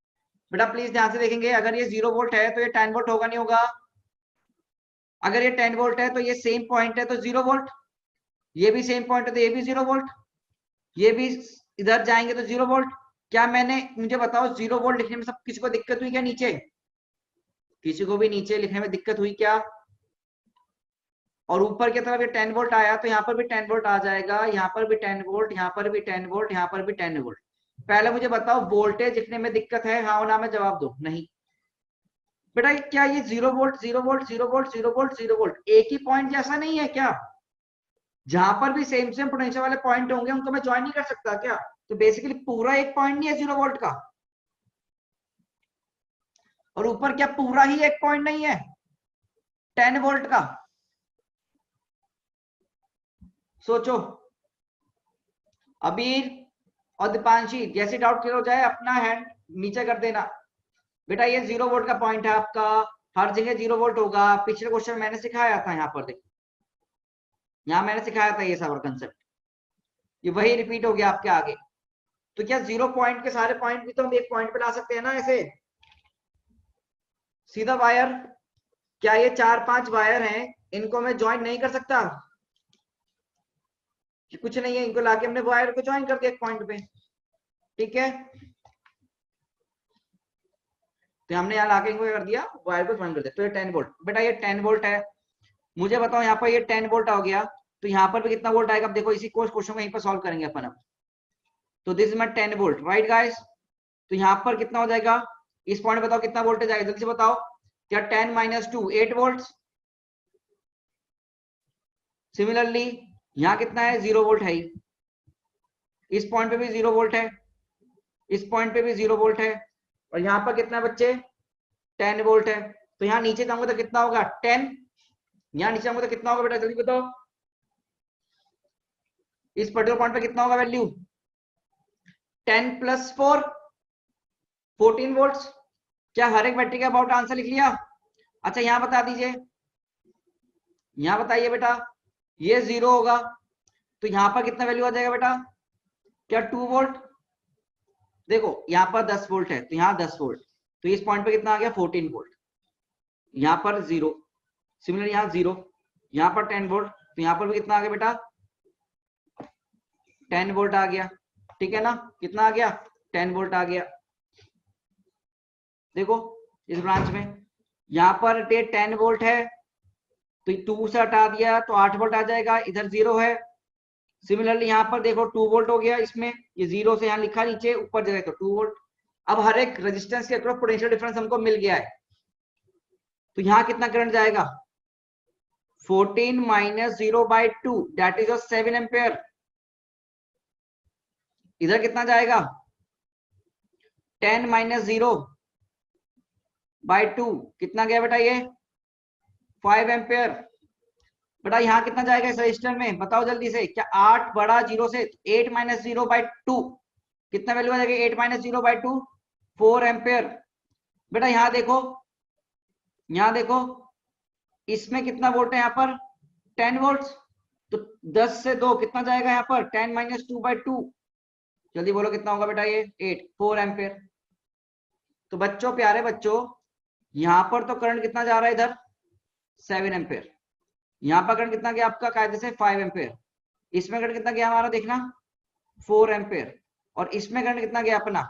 बेटा प्लीज ध्यान से देखेंगे, अगर ये 0 वोल्ट है तो ये 10 वोल्ट होगा नहीं होगा? अगर ये 10 वोल्ट है तो ये सेम पॉइंट है तो 0 वोल्ट, ये भी सेम पॉइंट है तो ये भी 0 वोल्ट, ये भी इधर जाएंगे तो 0 वोल्ट। क्या मैंने, मुझे बताओ, 0 वोल्ट लिखने में सब किसी को दिक्कत हुई क्या? नीचे किसी को भी नीचे लिखने में दिक्कत हुई क्या? और ऊपर की तरफ ये 10 वोल्ट आया तो यहाँ पर भी 10 वोल्ट आ जाएगा, यहाँ पर भी 10 वोल्ट, यहाँ पर भी 10 वोल्ट, यहाँ पर भी 10 वोल्ट। पहले मुझे बताओ वोल्टेज लिखने में दिक्कत है, हाँ ना में जवाब दो। नहीं बेटा, क्या ये 0 volt 0 volt 0 volt 0 volt 0 volt एक ही पॉइंट जैसा नहीं है क्या? जहां पर भी सेम सेम पोटेंशियल वाले पॉइंट होंगे उनको मैं ज्वाइन नहीं कर सकता क्या? तो बेसिकली पूरा एक पॉइंट नहीं है 0 वोल्ट का, और ऊपर क्या पूरा ही एक पॉइंट नहीं है 10 वोल्ट का? सोचो। अबीर और दीपांशी, जैसे डाउट क्लियर हो जाए अपना हैंड नीचे कर देना। बेटा ये 0 वोल्ट का पॉइंट है आपका, हर जगह 0 वोल्ट होगा। पिछले क्वेश्चन मैंने सिखाया था, यहाँ पर देखो, यहाँ मैंने सिखाया था ये सारा कंसेप्ट, ये वही रिपीट हो गया आपके आगे। तो क्या 0 पॉइंट के सारे पॉइंट भी तो हम एक पॉइंट पे ला सकते हैं ना ऐसे सीधा वायर? क्या ये 4-5 वायर हैं, इनको मैं ज्वाइन नहीं कर सकता? कि कुछ नहीं है, इनको लाके हमने वायर को ज्वाइन कर दिया एक पॉइंट पे, ठीक है? तो हमने यहाँ लाके इनको कर दिया, वायर को ज्वाइन कर दिया, तो ये 10 वोल्ट। बेटा ये 10 वोल्ट है, मुझे बताओ यहाँ पर ये 10 वोल्ट हो गया, तो यहाँ पर भी कितना वोल्ट आएगा? अब देखो इसी क्वेश्चन को यहीं पर सॉल्व करेंगे अपन अब। तो this is my 10 volt, right guys? तो यहाँ पर कितना हो जाएगा? इस पॉइंट बताओ कितना वोल्टेज आएगा, जल्दी से बताओ। क्या 10 - 2 8 वोल्ट? सिमिलरली यहाँ कितना है, 0 वोल्ट है ही, इस पॉइंट पे भी 0 वोल्ट है, इस पॉइंट पे भी 0 वोल्ट है, और यहाँ पर कितना है बच्चे, 10 वोल्ट है। तो यहाँ नीचे जाऊंगा तो कितना होगा, 10, यहाँ नीचे जाऊंगा तो कितना होगा बेटा, जल्दी बताओ, इस पर्टिकुलर पॉइंट पे कितना होगा वैल्यू, 10 + 4 14 वोल्ट। क्या हर एक बैटरी का अबाउट आंसर लिख लिया? अच्छा यहाँ बता दीजिए, यहाँ बताइए बेटा, ये 0 होगा तो यहाँ पर कितना वैल्यू आ जाएगा बेटा, क्या 2 वोल्ट? देखो यहाँ पर 10 वोल्ट है तो यहाँ 10 वोल्ट, तो इस पॉइंट पे कितना आ गया, 14 वोल्ट, यहाँ पर 0, सिमिलर यहाँ 0, यहाँ पर 10 वोल्ट, तो यहाँ पर भी कितना आ गया बेटा, 10 वोल्ट आ गया, ठीक है ना, कितना आ गया, 10 वोल्ट आ गया। देखो इस ब्रांच में यहाँ पर 10 वोल्ट है तो 2 से हटा दिया तो 8 वोल्ट आ जाएगा, इधर 0 है। सिमिलरली यहाँ पर देखो 2 वोल्ट हो गया, इसमें ये 0 से यहाँ लिखा नीचे, ऊपर जगह तो 2 वोल्ट। अब हर एक रेजिस्टेंस के अक्रॉस पोटेंशियल डिफरेंस हमको मिल गया है, तो यहाँ कितना करंट जाएगा, 14 - 0/2 दैट इज 7 एम्पेयर। इधर कितना जाएगा, 10 - 0/2 कितना गया बेटा, ये 5 एम्पेयर। बेटा यहाँ कितना जाएगा इस रजिस्टर में, बताओ जल्दी से, क्या 8 बड़ा 0 से, 8 - 0/2 कितना वैल्यू आ जाएगा, 8 - 0/2 4 एम्पेयर। बेटा यहाँ देखो, यहाँ देखो इसमें कितना वोल्ट है, यहाँ पर 10 वोल्ट, तो 10 से 2 कितना जाएगा यहाँ पर, 10 - 2/2, जल्दी बोलो कितना होगा बेटा, ये 8 4 एम्पेयर। तो बच्चों, प्यारे बच्चों, यहाँ पर तो करंट कितना जा रहा है इधर, 7 एम्पेयर, यहाँ पर करंट कितना गया आपका कायदे से 5 एम्पेयर, इसमें करंट कितना गया हमारा देखना 4 एम्पेयर, और इसमें करंट कितना गया अपना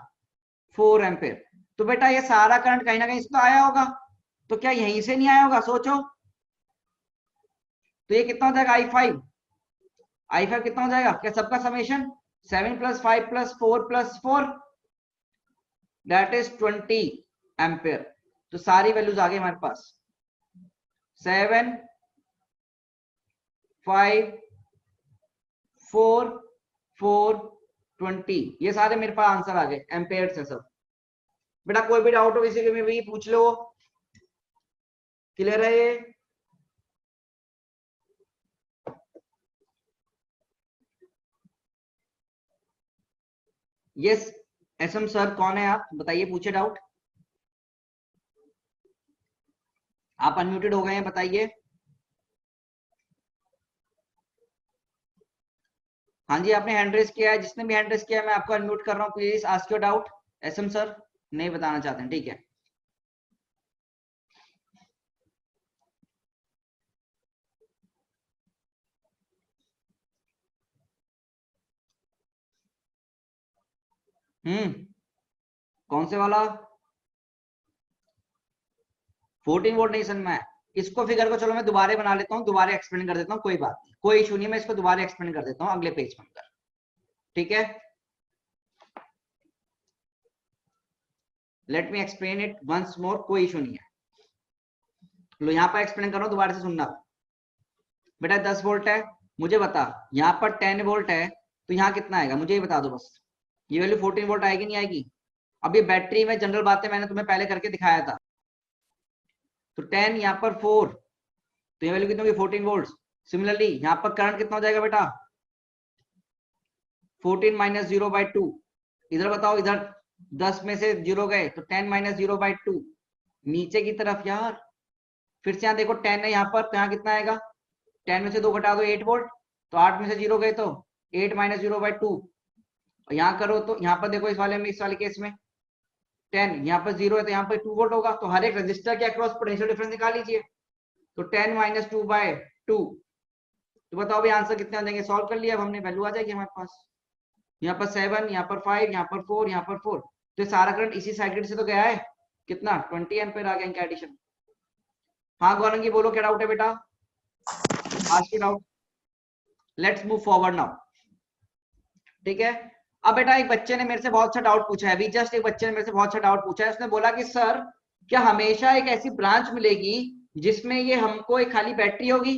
4 एम्पेयर। तो बेटा ये सारा करंट कहीं ना कहीं से तो आया होगा, तो क्या यहीं से नहीं आया होगा, सोचो। तो ये कितना हो जाएगा, I5 कितना हो जाएगा, क्या सबका समेशन 7 + 5 + 4 + 4 दैट इज 20 एम्पेयर। तो सारी वैल्यूज आ गई हमारे पास, 7 5 4 4 20, ये सारे मेरे पास आंसर आ गए, एम्पेयर से सब। बेटा कोई भी डाउट हो किसी में भी पूछ लो, क्लियर है ये? यस एसएम सर, कौन है आप, बताइए, पूछे डाउट। आप अनम्यूटेड हो गए हैं, बताइए। हाँ जी, आपने हैंड रेस किया है, जिसने भी हैंड रेस किया है मैं आपको अनम्यूट कर रहा हूँ, please ask your doubt. SM sir नहीं बताना चाहते हैं, ठीक है। कौन से वाला, 14 वोल्ट नहीं समझ में आया। इसको फिगर को चलो मैं दोबारा बना लेता हूँ, दोबारा एक्सप्लेन कर देता हूँ, कोई बात नहीं, कोई इशू नहीं, मैं इसको दोबारा एक्सप्लेन कर देता हूँ अगले पेज पर, ठीक है। Let me explain it once more, कोई इशू नहीं है। लो यहाँ पर एक्सप्लेन कर रहा हूँ, दोबारा से सुनना। बेटा 10 वोल्ट है, मुझे बता यहाँ पर 10 वोल्ट है तो यहाँ कितना आएगा, मुझे ये बता दो बस, ये वैल्यू 14 वोल्ट आएगी नहीं आएगी? अब ये बैटरी में जनरल बातें मैंने तुम्हें पहले करके दिखाया था। तो 10 यहाँ पर 4, तो ये वैल्यू कितनी होगी, 14 वोल्ट। सिमिलरली यहाँ पर करंट कितना हो जाएगा बेटा, 14 - 0/2, इधर बताओ, इधर 10 में से 0 गए तो 10 - 0/2 नीचे की तरफ यार, फिर से यहाँ देखो 10 है यहाँ पर, तो यहाँ कितना आएगा, 10 में से 2 घटा दो 8 वोल्ट, तो 8 में से 0 गए तो 8 - 0/2, और यहाँ करो तो यहाँ पर देखो, इस वाले में, इस वाले केस में 10 यहाँ पर 0 है तो यहाँ पर 2 वोल्ट होगा, तो हर एक रजिस्टर के अक्रॉस पोटेंशियल डिफरेंस निकाल लीजिए। तो 10 - 2/2, तो बताओ भाई आंसर कितने आ जाएंगे, सॉल्व कर लिया अब हमने, वैल्यू आ जाएगी हमारे पास, यहाँ पर 7, यहाँ पर 5, यहाँ पर 4, यहाँ पर 4, तो सारा करंट इसी सर्किट से तो गया है, कितना 20 एम्पीयर आ गया इनका एडिशन। हाँ गौरंगी बोलो, क्या डाउट है बेटा, ask doubt, let's move forward now, ठीक है। अब बेटा एक बच्चे ने मेरे से बहुत अच्छा डाउट पूछा है, अभी जस्ट एक बच्चे ने मेरे से बहुत अच्छा डाउट पूछा है, उसने बोला कि सर क्या हमेशा एक ऐसी ब्रांच मिलेगी जिसमें ये हमको एक खाली बैटरी होगी?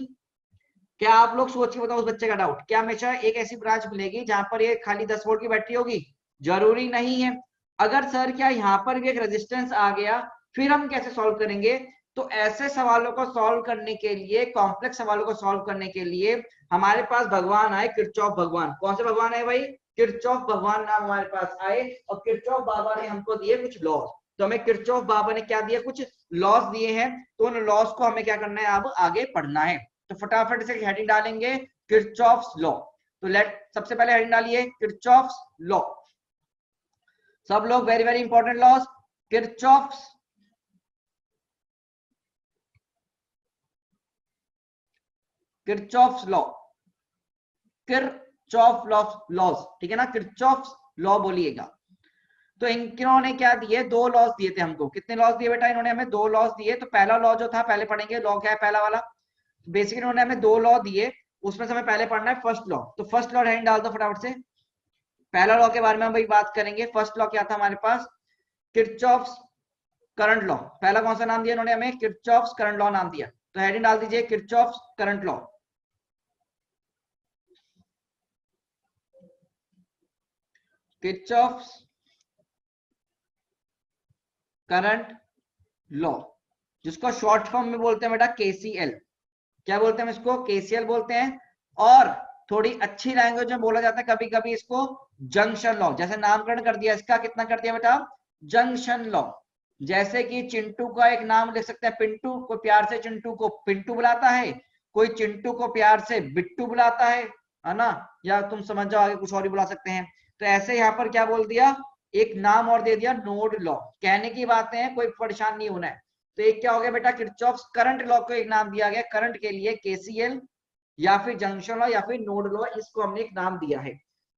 क्या आप लोग सोच के बताओ उस बच्चे का डाउट, क्या हमेशा एक ऐसी ब्रांच मिलेगी जहां पर ये खाली 10 वोल्ट की बैटरी होगी? जरूरी नहीं है। अगर सर क्या यहाँ पर भी एक रेजिस्टेंस आ गया, फिर हम कैसे सॉल्व करेंगे? तो ऐसे सवालों को सॉल्व करने के लिए, कॉम्प्लेक्स सवालों को सॉल्व करने के लिए हमारे पास भगवान आए, किरचॉफ भगवान। कौन से भगवान है भाई? किरचॉफ भगवान नाम हमारे पास आए, और किरचॉफ बाबा ने हमको दिए कुछ लॉज। तो हमें किरचॉफ बाबा ने क्या दिया? कुछ लॉज दिए हैं, तो उन लॉज को हमें क्या करना है, अब आगे पढ़ना है। तो फटाफट से हेडिंग डालेंगे किरचॉफ्स लॉ। तो लेट सबसे पहले हेडिंग डालिए किरचॉफ्स लॉ। सब लोग very very important laws, Kirchhoff's Kirchhoff's law, Kirchhoff laws, ठीक है ना? किरचॉफ्स लॉ बोलिएगा। तो इन्होंने क्या दिए? दो लॉज दिए थे हमको। कितने लॉज दिए बेटा? इन्होंने हमें दो लॉज दिए। तो पहला लॉ जो था, पहले पढ़ेंगे लॉ क्या है पहला वाला। बेसिकली इन्होंने हमें दो लॉ दिए, उसमें से हमें पहले पढ़ना है फर्स्ट लॉ। तो फर्स्ट लॉ हेडिंग डाल दो फटाफट से। पहला लॉ के बारे में हम भाई बात करेंगे। फर्स्ट लॉ क्या था हमारे पास? Kirchhoff's current law. पहला कौन सा नाम दिया इन्होंने हमें? किरचॉफ्स करंट लॉ नाम दिया। तो हेडिंग डाल दीजिए Kirchhoff's current law. Kirchhoff's current law, जिसको शॉर्ट फॉर्म में बोलते हैं बेटा केसीएल। क्या बोलते हैं इसको? केसीएल बोलते हैं। और थोड़ी अच्छी लैंग्वेज में बोला जाता है कभी कभी इसको जंक्शन लॉ। जैसे नामकरण कर दिया इसका, कितना कर दिया बेटा? Junction law. जैसे कि चिंटू का एक नाम लिख सकते हैं पिंटू, को प्यार से चिंटू को पिंटू बुलाता है, कोई चिंटू को प्यार से बिट्टू बुलाता है ना? या तुम समझ जाओ आगे कुछ और भी बुला सकते हैं। तो ऐसे यहाँ पर क्या बोल दिया? एक नाम और दे दिया, नोड लॉ। कहने की बातें हैं, कोई परेशान नहीं होना है। तो एक क्या हो गया बेटा? किरचॉफ्स करंट लॉ को एक नाम दिया गया करंट के लिए, केसीएल या फिर जंक्शन लॉ या फिर नोड लॉ, इसको हमने एक नाम दिया है।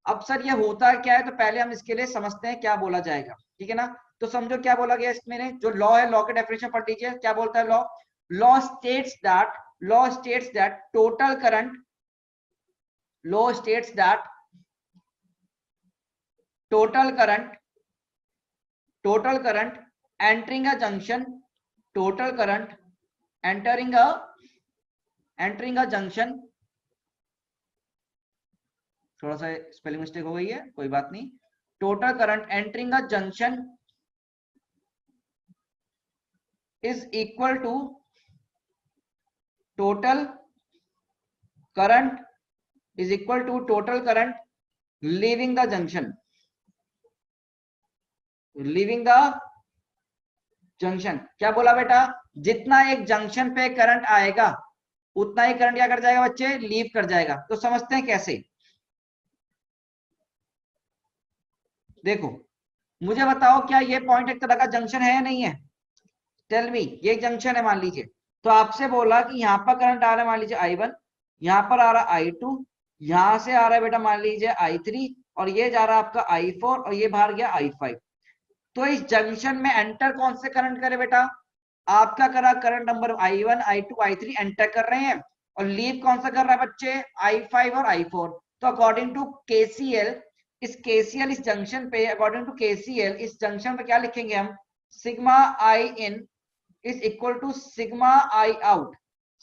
अब सर ये होता क्या है? तो पहले हम इसके लिए समझते हैं क्या बोला जाएगा, ठीक है ना? तो समझो क्या बोला गया इसमें। जो लॉ है, लॉ के डेफिनेशन पढ़ लीजिए। क्या बोलता है law? Law states that total current, law states that total current entering a junction, total current entering a junction, थोड़ा सा स्पेलिंग मिस्टेक हो गई है, कोई बात नहीं। Total current entering a junction is equal to total current total current leaving the junction, क्या बोला बेटा? जितना एक जंक्शन पे करंट आएगा उतना ही करंट क्या कर जाएगा बच्चे? लीव कर जाएगा। तो समझते हैं कैसे। देखो मुझे बताओ, क्या ये पॉइंट एक तरह का जंक्शन है या नहीं है? टेल मी, ये जंक्शन है मान लीजिए। तो आपसे बोला कि यहाँ पर करंट आ रहा है मान लीजिए I1, यहाँ पर आ रहा है I2, यहां से आ रहा है बेटा मान लीजिए I3, और ये जा रहा है आपका I4, और ये बाहर गया I5। तो इस जंक्शन में एंटर कौन से करंट करे बेटा? आपका करा current number I1, I2, I3 enter कर रहे हैं, और लीव कौन सा कर रहा है बच्चे? I5 और I4। तो अकॉर्डिंग टू KCL, इस जंक्शन पे, अकॉर्डिंग टू KCL इस जंक्शन पे क्या लिखेंगे हम? Sigma I in is equal to sigma I out,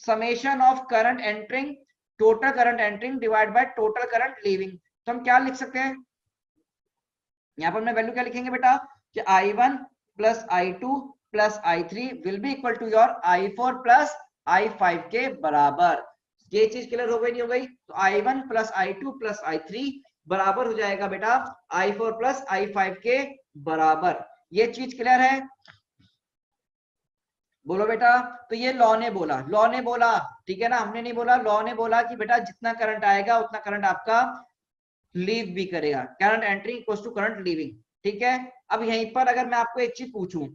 summation of current entering, total current entering divided by total current leaving। तो हम क्या लिख सकते हैं यहाँ पर? मैं वैल्यू क्या लिखेंगे बेटा? कि I1 plus I2 plus I3 will be equal to your I4 plus I5 के बराबर। ये चीज क्लियर हो गई नहीं हो गई? तो I1 plus I2 plus I3 बराबर हो जाएगा बेटा I4 प्लस I5 के बराबर। ये चीज क्लियर है? बोलो बेटा। तो ये लॉ ने बोला, ठीक है ना? हमने नहीं बोला, लॉ ने बोला कि बेटा जितना करंट आएगा उतना करंट आपका लीव भी करेगा। Current entry equals to current leaving, ठीक है? अब यहीं पर अगर मैं आपको एक चीज पूछूं,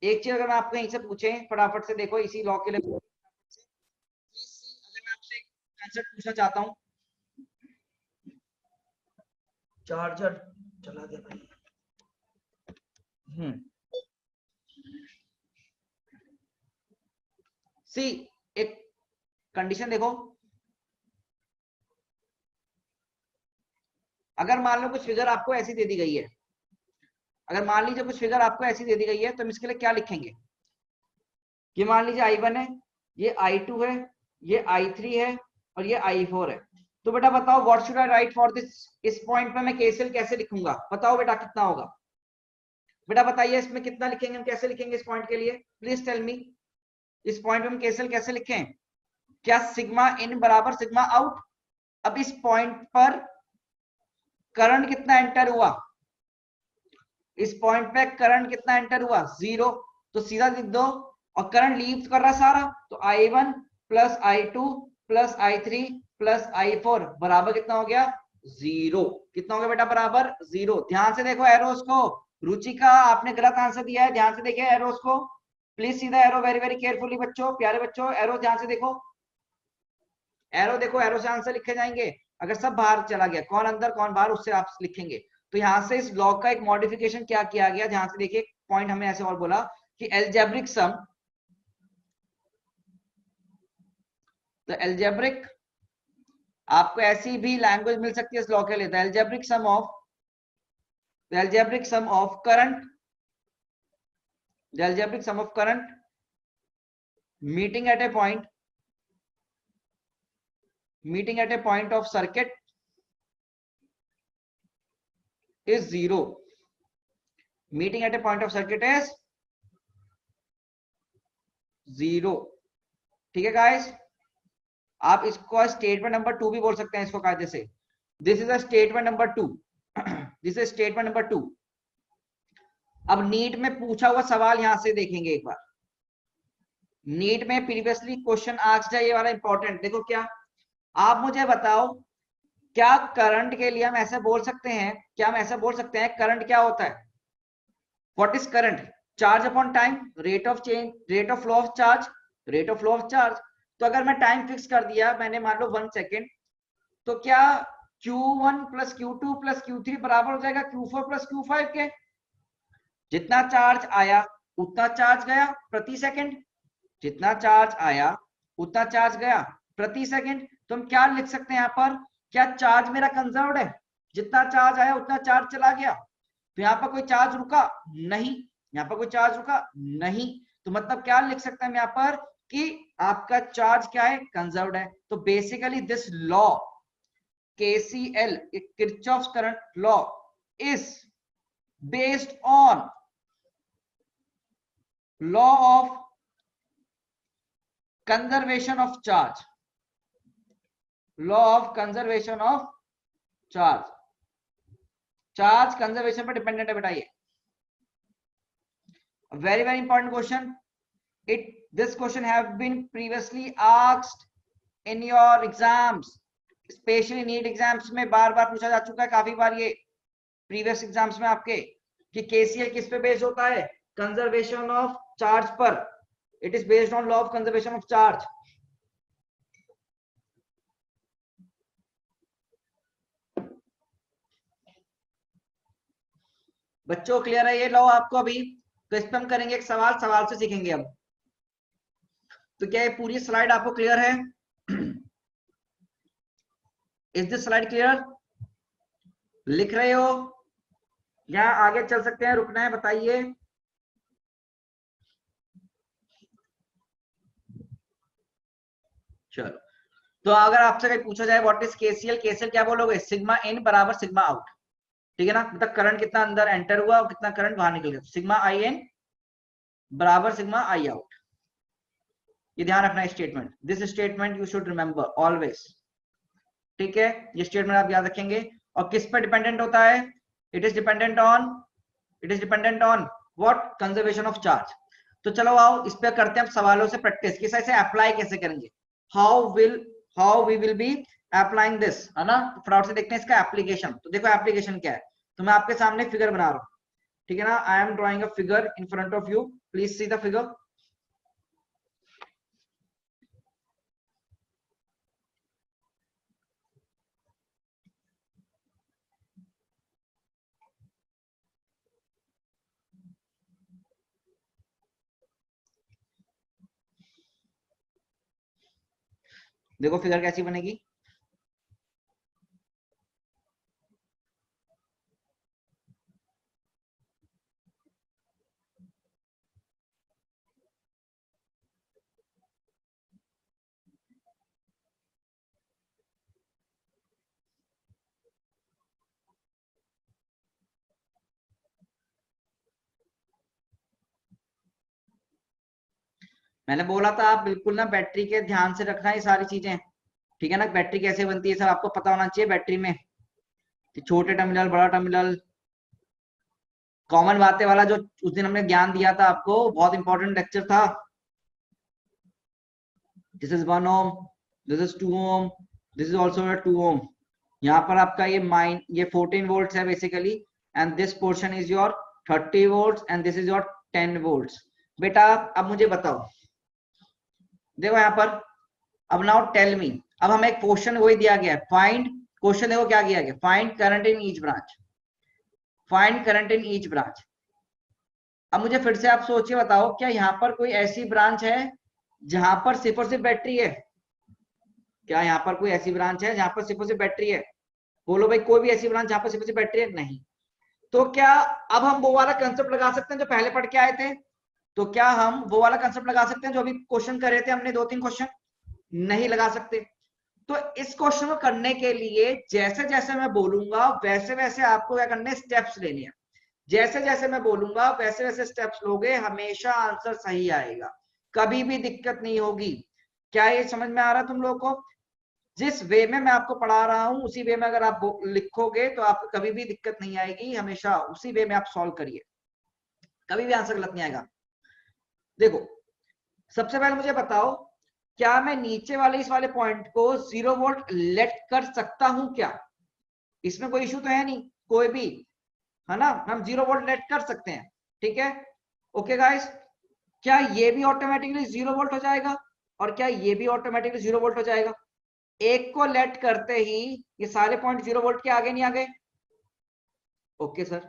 अगर मैं आपको यहीं से पूछे फटाफट से, देखो इसी लॉ के लिए अगर मैं आपसे आंसर पूछना चाहता हूं। चार्जर चला गया भाई। सी, एक कंडीशन देखो, अगर मान लो कुछ फिगर आपको ऐसी दे दी गई है, अगर मान लीजिए कुछ फिगर आपको ऐसी दे दी गई है, तो हम इसके लिए क्या लिखेंगे? ये मान लीजिए I1 है, ये I2 है, ये I3 है, और ये I4 है। तो बेटा बताओ what should I right for this, इस पॉइंट पे मैं केसीएल कैसे लिखूंगा, बताओ बेटा कितना होगा। बेटा बताइए इसमें कितना लिखेंगे, हम कैसे लिखेंगे इस पॉइंट के लिए, प्लीज टेल मी। इस पॉइंट पे हम केसीएल कैसे लिखें, क्या सिग्मा इन बराबर सिग्मा आउट। अब इस पॉइंट पर करंट कितना एंटर हुआ, इस पॉइंट पे करंट कितना एंटर हुआ, 0, तो सीधा लिख दो। और करंट लीव कर रहा सारा, तो I1 plus I2 plus I3 plus I4 बराबर कितना हो गया, 0। कितना हो गया बेटा, बराबर 0। ध्यान से देखो एरोस को, रुचिका आपने गलत आंसर दिया है, ध्यान से देखिए एरोस को, प्लीज सीधा एरो, वेरी वेरी केयरफुली बच्चों, प्यारे बच्चों, एरो ध्यान से देखो, एरो देखो, एरो से आंसर लिखे जाएंगे। अगर सब बाहर चला गया, कौन अंदर कौन बाहर, उससे आप लिखेंगे। तो यहां से इस लॉग का एक मॉडिफिकेशन क्या किया गया, ध्यान से देखिए, पॉइंट हमने ऐसे और बोला कि एल्जेब्रिक सम, तो एल्जेब्रिक आपको ऐसी भी लैंग्वेज मिल सकती है इस लॉ के लिए, algebraic sum of, algebraic sum of current, algebraic sum of current meeting at A point, meeting at A point of circuit is 0, meeting at a point of circuit is 0। ठीक है guys, आप इसको statement number 2 भी बोल सकते हैं इसको कायदे से, this is a statement number 2, this is statement number 2। अब नीट में पूछा हुआ सवाल यहां से देखेंगे एक बार, नीट में प्रीवियसली क्वेश्चन आस्क्ड है, ये वाला इंपॉर्टेंट, देखो क्या, आप मुझे बताओ क्या करंट के लिए हम ऐसे बोल सकते हैं, क्या हम ऐसे बोल सकते हैं करंट क्या होता है, what is current, charge upon time, rate of change, rate of flow of charge, rate of flow of charge. तो अगर मैं टाइम फिक्स कर दिया, मैंने मान लो 1 सेकेंड, तो क्या Q1 plus Q2 plus Q3 बराबर हो जाएगा Q4 प्लस Q5 के, जितना चार्ज आया उतना चार्ज गया प्रति सेकंड, जितना चार्ज आया उतना चार्ज गया प्रति सेकंड। तो हम क्या लिख सकते हैं यहाँ पर, क्या चार्ज मेरा कंजर्व्ड है, जितना चार्ज आया उतना चार्ज चला गया, तो यहाँ पर कोई चार्ज रुका नहीं, यहाँ पर कोई चार्ज रुका नहीं, तो मतलब क्या लिख सकते हैं हम यहाँ पर कि आपका चार्ज क्या है, कंजर्व्ड है। तो basically this law KCL, Kirchhoff's current law, is based on law of conservation of charge, law of conservation of charge, charge conservation पर डिपेंडेंट है बेटा ये, very very important question, it this question have been previously asked in your exams, specially NEET exams में बार बार पूछा जा चुका है काफी बार ये प्रीवियस एग्जाम्स में आपके, कि केसीएल किस पे बेस्ड होता है, कंजर्वेशन ऑफ चार्ज पर, it is based on law of conservation of charge. बच्चों क्लियर है ये लॉ आपको अभी, तो इस पे हम करेंगे एक सवाल, सवाल से सीखेंगे अब। तो क्या ये पूरी स्लाइड आपको क्लियर है, इज दिस स्लाइड क्लियर, लिख रहे हो या आगे चल सकते हैं, रुकना है बताइए। चलो, तो अगर आपसे कहीं पूछा जाए व्हाट इज केसीएल, केसीएल क्या बोलोगे, सिग्मा इन बराबर सिग्मा आउट, ठीक है ना, मतलब करंट कितना अंदर एंटर हुआ और कितना करंट बाहर निकल गया, सिग्मा आई इन बराबर सिग्मा आई आउट, ये ध्यान रखना है statement, this statement you should remember always, ठीक है, ये स्टेटमेंट आप याद रखेंगे। और किस पे डिपेंडेंट होता है, it is dependent on, it is dependent on what, conservation of charge. तो चलो आओ इस पे करते हैं सवालों से प्रैक्टिस, किस ऐसे अप्लाई कैसे करेंगे, how we will be applying this, है ना। तो फटाफट से देखते हैं इसका एप्लीकेशन। तो देखो एप्लीकेशन क्या है, तो मैं आपके सामने फिगर बना रहा हूं, ठीक है ना, I am drawing a figure in front of you, please see the figure. देखो फिगर कैसी बनेगी, मैंने बोला था आप बिल्कुल ना बैटरी के ध्यान से रखना ये सारी चीजें, ठीक है ना। बैटरी कैसे बनती है सब आपको पता होना चाहिए बैटरी में, कि छोटे टर्मिनल, बड़ा टर्मिनल, कॉमन बातें वाला जो उस दिन हमने ज्ञान दिया था आपको, बहुत इंपॉर्टेंट लेक्चर था। This is 1 ohm, this is 2 ohm, this is also 2 ohm. यहाँ पर आपका ये 14 वोल्ट है basically, and this portion is your 30 volt and this is your 10 volt. बेटा अब मुझे बताओ, देखो यहाँ पर, अब नाउ टेल मी, अब हमें एक क्वेश्चन वही दिया गया है, फाइंड, क्वेश्चन देखो क्या किया गया, find current in each branch, find current in each branch. अब मुझे फिर से आप सोचिए, बताओ क्या यहाँ पर कोई ऐसी ब्रांच है जहां पर सिर्फ और सिर्फ बैटरी है? क्या यहाँ पर कोई ऐसी ब्रांच है जहां पर सिर्फ और सिर्फ बैटरी है? बोलो भाई, कोई भी ऐसी ब्रांच जहां पर सिर्फ और सिर्फ बैटरी है? नहीं। तो क्या अब हम वो वाला कंसेप्ट लगा सकते हैं जो पहले पढ़ के आए थे? तो क्या हम वो वाला कंसेप्ट लगा सकते हैं जो अभी क्वेश्चन कर रहे थे हमने, 2-3 क्वेश्चन? नहीं लगा सकते। तो इस क्वेश्चन को करने के लिए जैसे जैसे मैं बोलूंगा वैसे वैसे आपको क्या करने, स्टेप्स लेने हैं। जैसे जैसे मैं बोलूंगा वैसे वैसे स्टेप्स लोगे, हमेशा आंसर सही आएगा, कभी भी दिक्कत नहीं होगी। क्या ये समझ में आ रहा है तुम लोगों को? जिस वे में मैं आपको पढ़ा रहा हूं उसी वे में अगर आप लिखोगे तो आपको कभी भी दिक्कत नहीं आएगी, हमेशा उसी वे में आप सॉल्व करिए, कभी भी आंसर गलत नहीं आएगा। देखो सबसे पहले मुझे बताओ, क्या मैं नीचे वाले इस वाले पॉइंट को 0 वोल्ट लेट कर सकता हूं क्या? इसमें कोई इशू तो है नहीं कोई भी, है ना, हम 0 वोल्ट लेट कर सकते हैं, ठीक है। ओके गाइस, क्या ये भी ऑटोमेटिकली 0 वोल्ट हो जाएगा और क्या ये भी ऑटोमेटिकली 0 वोल्ट हो जाएगा? एक को लेट करते ही ये सारे पॉइंट 0 वोल्ट के आगे नहीं आ गए? ओके सर,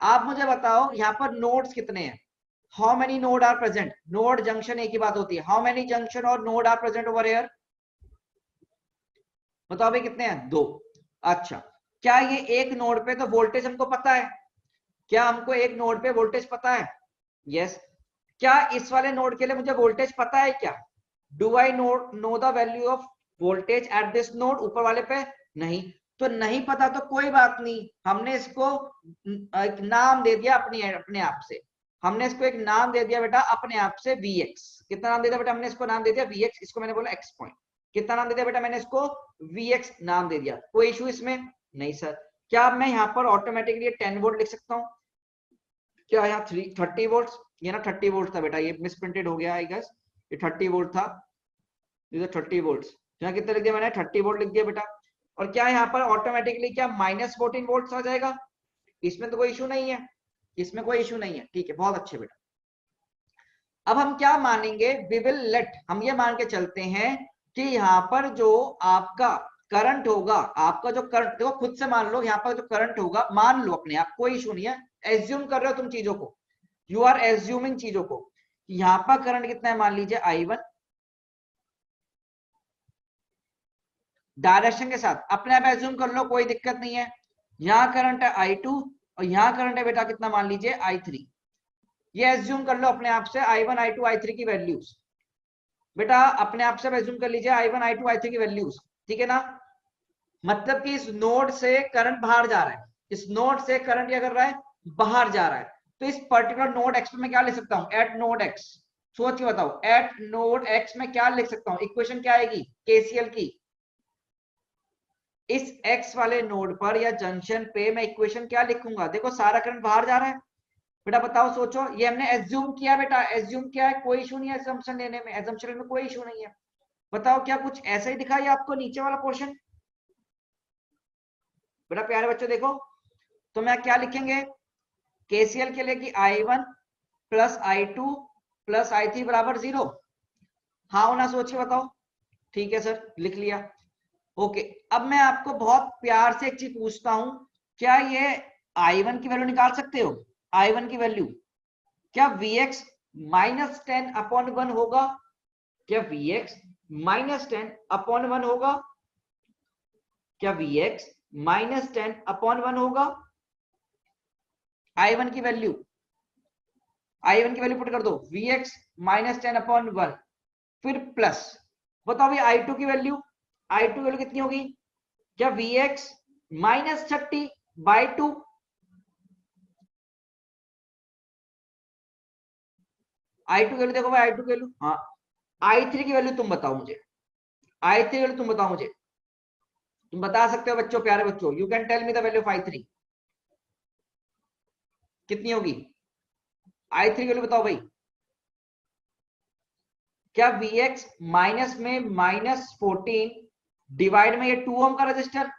आप मुझे बताओ यहाँ पर नोड्स कितने हैं? How many node are present? Node junction एक ही बात होती है, हाउ मेनी जंक्शन और node are present over here? बताओ भाई कितने हैं? 2। अच्छा, क्या ये एक नोड पे तो वोल्टेज हमको पता है? क्या हमको एक नोड पे वोल्टेज पता है? यस। क्या इस वाले नोड के लिए मुझे वोल्टेज पता है क्या? Do I know the value of voltage at this node, ऊपर वाले पे? नहीं। तो नहीं पता तो कोई बात नहीं, हमने इसको एक नाम दे दिया अपने अपने आप से, हमने इसको एक नाम दे दिया बेटा अपने आप से, Vx। कितना नाम दे दिया बेटा हमने इसको? नाम दे दिया Vx, इसको मैंने बोला x पॉइंट। कितना नाम दे दिया बेटा मैंने इसको? Vx नाम दे दिया। कोई इशू इसमें? नहीं सर। क्या मैं यहाँ पर ऑटोमेटिकली 10 वोल्ट लिख सकता हूँ? क्या यहाँ 30 वोल्ट? ये ना 30 वोल्ट था बेटा, ये मिसप्रिंटेड हो गया आई गेस, ये 30 वोल्ट था, ये 30 वोल्ट। यहाँ कितना लिख दिया मैंने? 30 वोल्ट लिख दिया बेटा। और क्या यहाँ पर ऑटोमेटिकली क्या -14 वोल्ट आ जाएगा? इसमें तो कोई इशू नहीं है, इसमें कोई इशू नहीं है, ठीक है, बहुत अच्छे बेटा। अब हम क्या मानेंगे, वी विल लेट, हम ये मान के चलते हैं कि यहाँ पर जो आपका करंट होगा, आपका जो करंट, देखो खुद से मान लो, यहाँ पर जो करंट होगा मान लो अपने आप, कोई इशू नहीं है, एज्यूम कर रहे हो तुम चीजों को, यू आर एज्यूमिंग चीजों को। यहाँ पर करंट कितना है मान लीजिए I1, डायरेक्शन के साथ अपने आप एज्यूम कर लो, कोई दिक्कत नहीं है। यहाँ करंट है I2 और यहाँ करंट है बेटा कितना मान लीजिए I3। ये एज्यूम कर लो अपने आप से I1 I2 I3 की वैल्यूज, बेटा अपने आप से एज्यूम कर लीजिए I1 I2 I3 की वैल्यूज, ठीक है ना। मतलब कि इस नोड से करंट बाहर जा रहा है, इस नोड से करंट क्या कर रहा है, बाहर जा रहा है। तो इस पर्टिकुलर नोड एक्स पे मैं क्या लिख सकता हूँ, एट नोड एक्स, सोच के बताओ, एट नोड एक्स में क्या लिख सकता हूँ, इक्वेशन क्या आएगी केसीएल की? इस एक्स वाले नोड पर या जंक्शन पे मैं इक्वेशन क्या लिखूंगा? देखो सारा करंट बाहर जा रहा है बेटा, बताओ सोचो, ये हमने एज्यूम किया बेटा, एज्यूम किया है, कोई इशू नहीं है एजम्पशन लेने में, एजम्पशन लेने में कोई इशू नहीं है। बताओ क्या कुछ ऐसा ही दिखाई आपको नीचे वाला पोर्शन? बेटा प्यारे बच्चों देखो, तो मैं क्या लिखेंगे केसीएल के लिए कि I1 plus I2 plus I3 बराबर 0। हाँ ना, सोच के बताओ। ठीक है सर, लिख लिया। ओके, अब मैं आपको बहुत प्यार से एक चीज पूछता हूं, क्या ये I1 की वैल्यू निकाल सकते हो? I1 की वैल्यू क्या Vx -10/1 होगा? क्या Vx -10/1 होगा? क्या Vx -10/1 होगा? I1 की वैल्यू, I1 की वैल्यू पुट कर दो, Vx -10/1, फिर प्लस, बताओ भाई I2 की वैल्यू, I2 की वैल्यू कितनी होगी? क्या Vx -30/2? I2 की वैल्यू देखो भाई, I2 की वैल्यू, हाँ I3 की वैल्यू तुम बताओ मुझे, I3 की वैल्यू तुम बताओ मुझे, तुम बता सकते हो बच्चों, प्यारे बच्चों, you can tell me the value of I3 कितनी होगी, I3 की वैल्यू बताओ भाई। क्या Vx माइनस में -14 डिवाइड में ये 2 ओम का रजिस्टर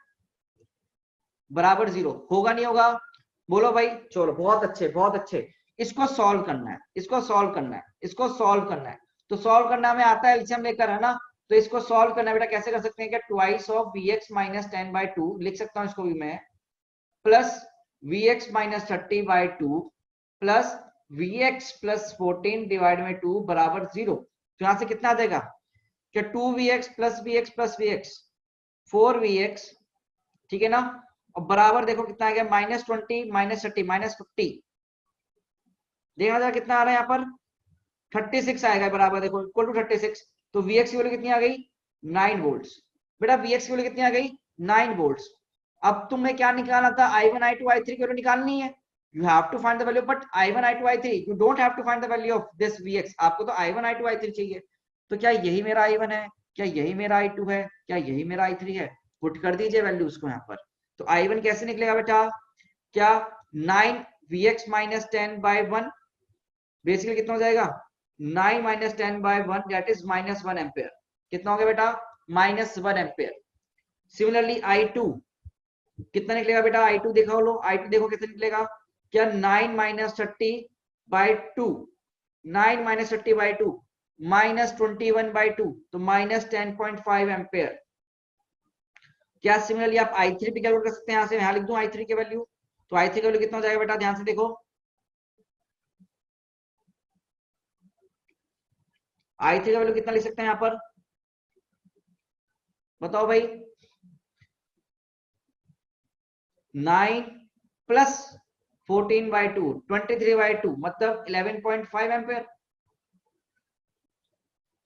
बराबर 0 होगा नहीं होगा, बोलो भाई। चलो बहुत अच्छे बहुत अच्छे, इसको सॉल्व करना है, इसको सॉल्व करना है, इसको सॉल्व करना है। तो सॉल्व करना में आता है एलसीएम लेकर, है ना। तो इसको सॉल्व करना बेटा कैसे कर सकते हैं, क्या ट्वाइस ऑफ Vx माइनस 10/2 लिख सकता हूँ इसको भी मैं, plus Vx minus 30/2 plus Vx plus 14 divide में 2 बराबर 0। तो यहां से कितना आ जाएगा, क्या 2Vx plus Vx plus Vx 4Vx, ठीक है ना। और बराबर देखो कितना आ गया, -20 -30 -50, देखना जरा कितना आ रहा है यहाँ पर, 36 आएगा बराबर, देखो इक्वल टू 36। तो Vx की वैल्यू कितनी आ गई, 9 वोल्ट्स। बेटा Vx की वैल्यू कितनी आ गई, 9 वोल्ट्स। अब तुम्हें क्या निकालना था, I1 I2 I3 की वैल्यू निकालनी है। You have to find the value, but I1 I2 I3 you don't have to find the value of this Vx, आपको तो I1 I2 I3 चाहिए। तो क्या यही मेरा I1 है, क्या यही मेरा I2 है, क्या यही मेरा I3 है, पुट कर दीजिए वैल्यू उसको यहाँ पर। तो I1 कैसे निकलेगा बेटा, क्या 9 Vx माइनस 10/1 बेसिकली कितना हो जाएगा, 9 माइनस 10/1 दैट इज -1 एम्पेयर। कितना हो गया बेटा, -1 एम्पेयर। सिमिलरली I2 कितना निकलेगा बेटा, I2 देखो लो, I2 देखो कितना निकलेगा, क्या 9 माइनस 30/2, 9 माइनस 30/2 -21/2, तो -10.5 एम्पेयर। क्या सिमिलरली आप I3 भी कैलकुलेट कर सकते हैं, यहां से यहां लिख दूं I3 की वैल्यू। तो I3 की वैल्यू कितना हो जाएगा बेटा, ध्यान से देखो, I3 का वैल्यू कितना लिख सकते हैं यहां पर, बताओ भाई। 9 प्लस 14/2 23/2 मतलब 11.5 एम्पेयर।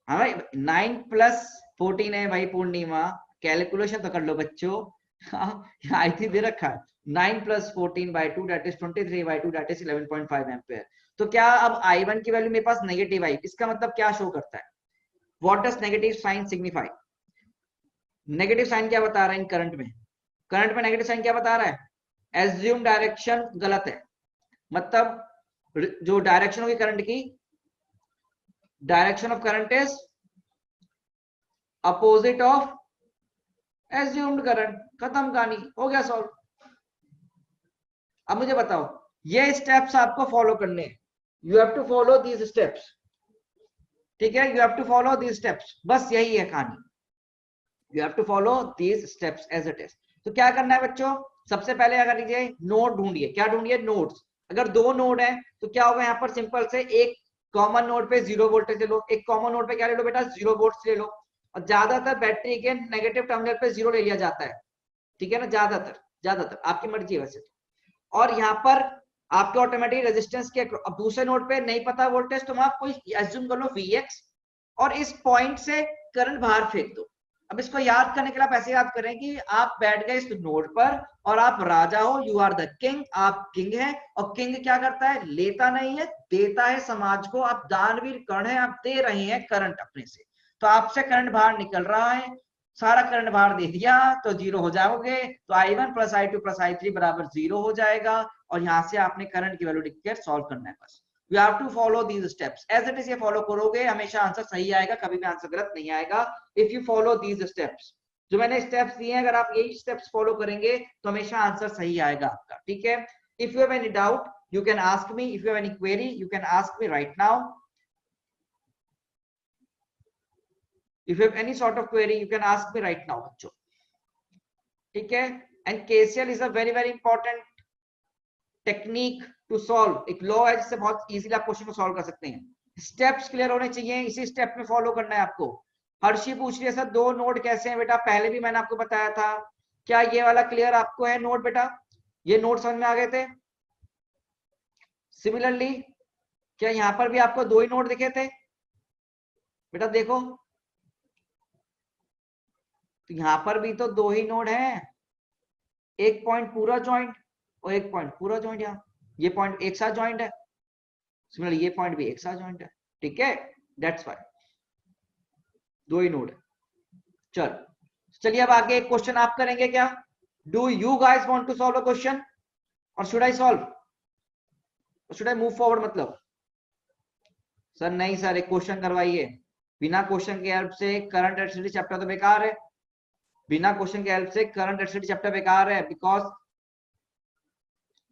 हाँ भाई 9 प्लस 14 है भाई, पूर्णिमा कैलकुलेशन तो कर लो बच्चों। हाँ I3 दे रखा है, 9 plus 14/2 that is 23/2 that is 11.5 ampere. तो क्या अब I1 की वैल्यू मेरे पास नेगेटिव आई, इसका मतलब क्या शो करता है, what does negative sign signify. Negative sign क्या बता रहा है इन करंट में, करंट में नेगेटिव साइन क्या बता रहा है, एज्यूम डायरेक्शन गलत है। मतलब जो डायरेक्शन होगी करंट की, direction of current is opposite of assumed current, खत्म कहानी, हो गया सॉल्व। अब मुझे बताओ, ये स्टेप्स आपको फॉलो करने हैं, you have to follow these steps, ठीक है, you have to follow these steps, बस यही है कहानी, you have to follow these steps as it is. तो क्या करना है बच्चों, सबसे पहले अगर लीजिए नोड ढूंढिए, क्या ढूंढिए, नोड्स। अगर दो नोड है तो क्या होगा, यहाँ पर सिंपल से एक कॉमन नोड पे 0 वोल्टेज ले लो, एक कॉमन नोड पे क्या ले लो बेटा, 0 वोल्ट ले लो। और ज्यादातर बैटरी के नेगेटिव टर्मिनल पे 0 ले लिया जाता है, ठीक है ना, ज्यादातर ज्यादातर आपकी मर्जी है वैसे तो। और यहाँ पर आपके ऑटोमेटिक रेजिस्टेंस के, अब दूसरे नोड पे नहीं पता वोल्टेज, तो आप कोई एज्यूम कर लो Vx, और इस पॉइंट से करंट बाहर फेंक दो। अब इसको याद करने के लिए आप ऐसे याद करें कि आप बैठ गए इस नोड पर और आप राजा हो, यू आर द किंग, आप किंग हैं। और किंग क्या करता है, लेता नहीं है, देता है समाज को। आप दानवीर कर्ण है, आप दे रहे हैं करंट अपने से, तो आपसे करंट बाहर निकल रहा है, सारा करंट बाहर दे दिया तो 0 हो जाओगे। तो I1 plus I2 plus I3 बराबर 0 हो जाएगा। और यहां से आपने करंट की वैल्यू लिखकर सॉल्व करना है बस। You have to follow these steps as it is, ये फॉलो करोगे हमेशा आंसर सही आएगा, कभी भी आंसर गलत नहीं आएगा। If you follow these steps, जो मैंने स्टेप्स दिए हैं, अगर आप यही स्टेप्स फॉलो करेंगे तो हमेशा आंसर सही आएगा आपका, ठीक है। If you have any doubt you can ask me, if you have any query you can ask me right now, if you have any sort of query you can ask me right now बच्चों, ठीक है। And KCL is a very very important technique to solve, एक law है जिससे बहुत easily आप question को solve कर सकते हैं। स्टेप्स क्लियर होने चाहिए, इसी स्टेप में फॉलो करना है आपको। हर्षी पूछ रही है सर दो नोड कैसे हैं, बेटा पहले भी मैंने आपको बताया था। क्या ये वाला क्लियर आपको है नोड बेटा, ये नोड समझ में आ गए थे। सिमिलरली क्या यहां पर भी आपको दो ही नोड दिखे थे, बेटा देखो, तो यहां पर भी तो दो ही नोड हैं, एक पॉइंट पूरा ज्वाइंट और एक पॉइंट पूरा ज्वाइंट, यहाँ ये पॉइंट एक साथ ज्वाइंट है, सिमिलरली ये पॉइंट भी एक साथ ज्वाइंट है। ठीक है, दैट्स वाई 2 ही नोड है। चलिए अब आगे एक क्वेश्चन आप करेंगे क्या? Do you guys want to solve a question और should I solve, should I move forward? मतलब सर नहीं सर, एक क्वेश्चन करवाइए। बिना क्वेश्चन के हेल्प से करंट इलेक्ट्रिसिटी चैप्टर तो बेकार है, बिना क्वेश्चन के हेल्प से करंट इलेक्ट्रिसिटी चैप्टर बेकार है, बिकॉज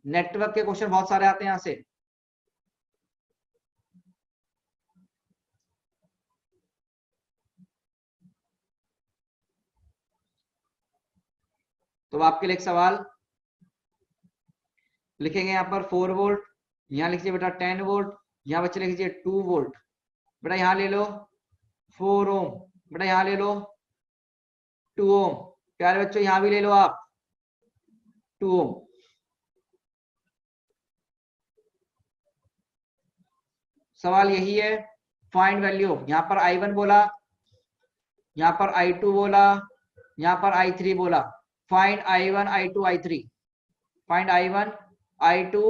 नेटवर्क के क्वेश्चन बहुत सारे आते हैं यहां से। तो आपके लिए एक सवाल लिखेंगे यहाँ पर 4 वोल्ट, यहाँ लिखिए बेटा 10 वोल्ट, यहाँ बच्चे लिख लीजिए 2 वोल्ट, बेटा यहाँ ले लो 4 ओम, बेटा यहाँ ले लो 2 ओम, प्यारे बच्चों यहाँ भी ले लो आप 2 ओम। सवाल यही है, फाइंड वैल्यू। यहाँ पर I1 बोला, यहाँ पर I2 बोला, यहाँ पर I3 बोला। Find I1 I2 I3, find I1 I2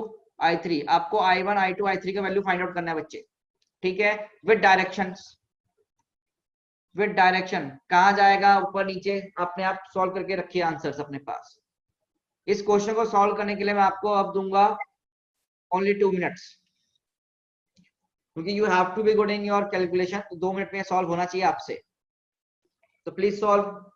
I3। आपको I1 I2 I3 का वैल्यू फाइंड आउट करना है बच्चे, ठीक है, विद डायरेक्शंस, विद डायरेक्शन कहाँ जाएगा, ऊपर नीचे, अपने आप सॉल्व करके रखिए आंसर्स अपने पास। इस क्वेश्चन को सॉल्व करने के लिए मैं आपको अब दूंगा ओनली 2 मिनट्स, क्योंकि you have to be good in your calculation. तो 2 मिनट में सॉल्व होना चाहिए आपसे, तो प्लीज सॉल्व।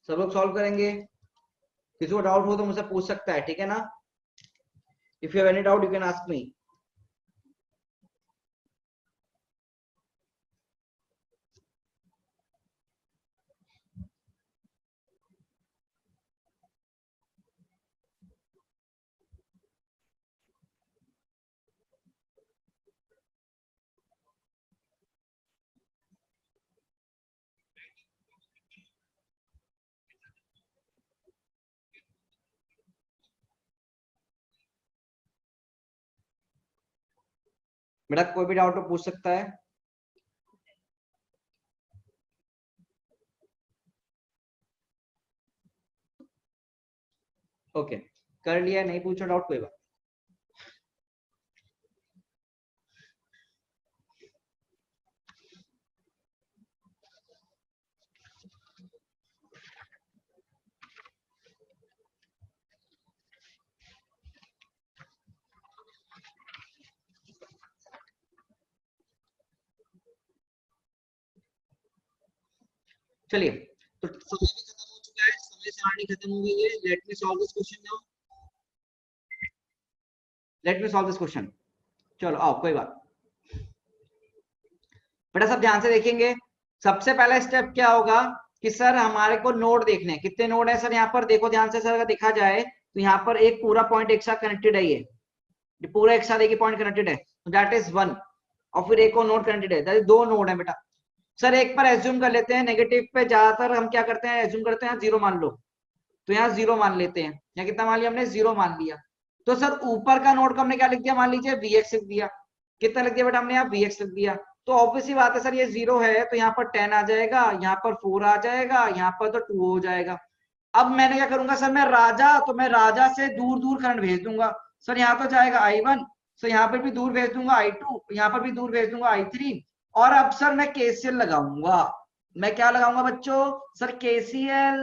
सब लोग सॉल्व करेंगे? किसी को डाउट हो तो मुझसे पूछ सकता है, ठीक है ना? If you have any doubt you can ask मी। बेटा कोई भी डाउट हो पूछ सकता है। ओके, कर लिया, नहीं पूछो डाउट कोई बात। चलिए, तो समय भी खत्म हो चुका है, समय सारणी खत्म हो गई है। Let me solve this question now, let me solve this question. चलो आओ, कोई बात। बेटा सब ध्यान से देखेंगे। सबसे पहला स्टेप क्या होगा कि सर हमारे को नोड देखने हैं, कितने नोड है सर यहाँ पर, देखो ध्यान से सर, अगर देखा जाए तो यहाँ पर एक पूरा पॉइंट एक साथ कनेक्टेड है, ये पूरा एक साथ एक ही पॉइंट कनेक्टेड है, तो दैट इज 1। और फिर एक और नोड कनेक्टेड है, दैट इज 2 नोड है बेटा। सर एक पर एज्यूम कर लेते हैं, नेगेटिव पे ज्यादातर हम क्या करते हैं, एज्यूम करते हैं 0 मान लो, तो यहाँ 0 मान लेते हैं। यहाँ कितना मान लिया हमने, 0 मान लिया। तो सर ऊपर का नोड को हमने क्या लिख दिया, मान लीजिए Vx लिख दिया। कितना लिख दिया बेटा हमने, यहाँ Vx लिख दिया। तो ऑब्वियसली बात है सर, ये 0 है तो यहाँ पर 10 आ जाएगा, यहाँ पर 4 आ जाएगा, यहाँ पर तो 2 हो जाएगा। अब मैंने क्या करूंगा सर, मैं राजा, तो मैं राजा से दूर दूर करंट भेज दूंगा। सर यहाँ तो जाएगा I1, सर यहाँ पर भी दूर भेज दूंगा I2, यहाँ पर भी दूर भेज दूंगा I3। और अब सर मैं KCL लगाऊंगा। मैं क्या लगाऊंगा बच्चों, सर KCL।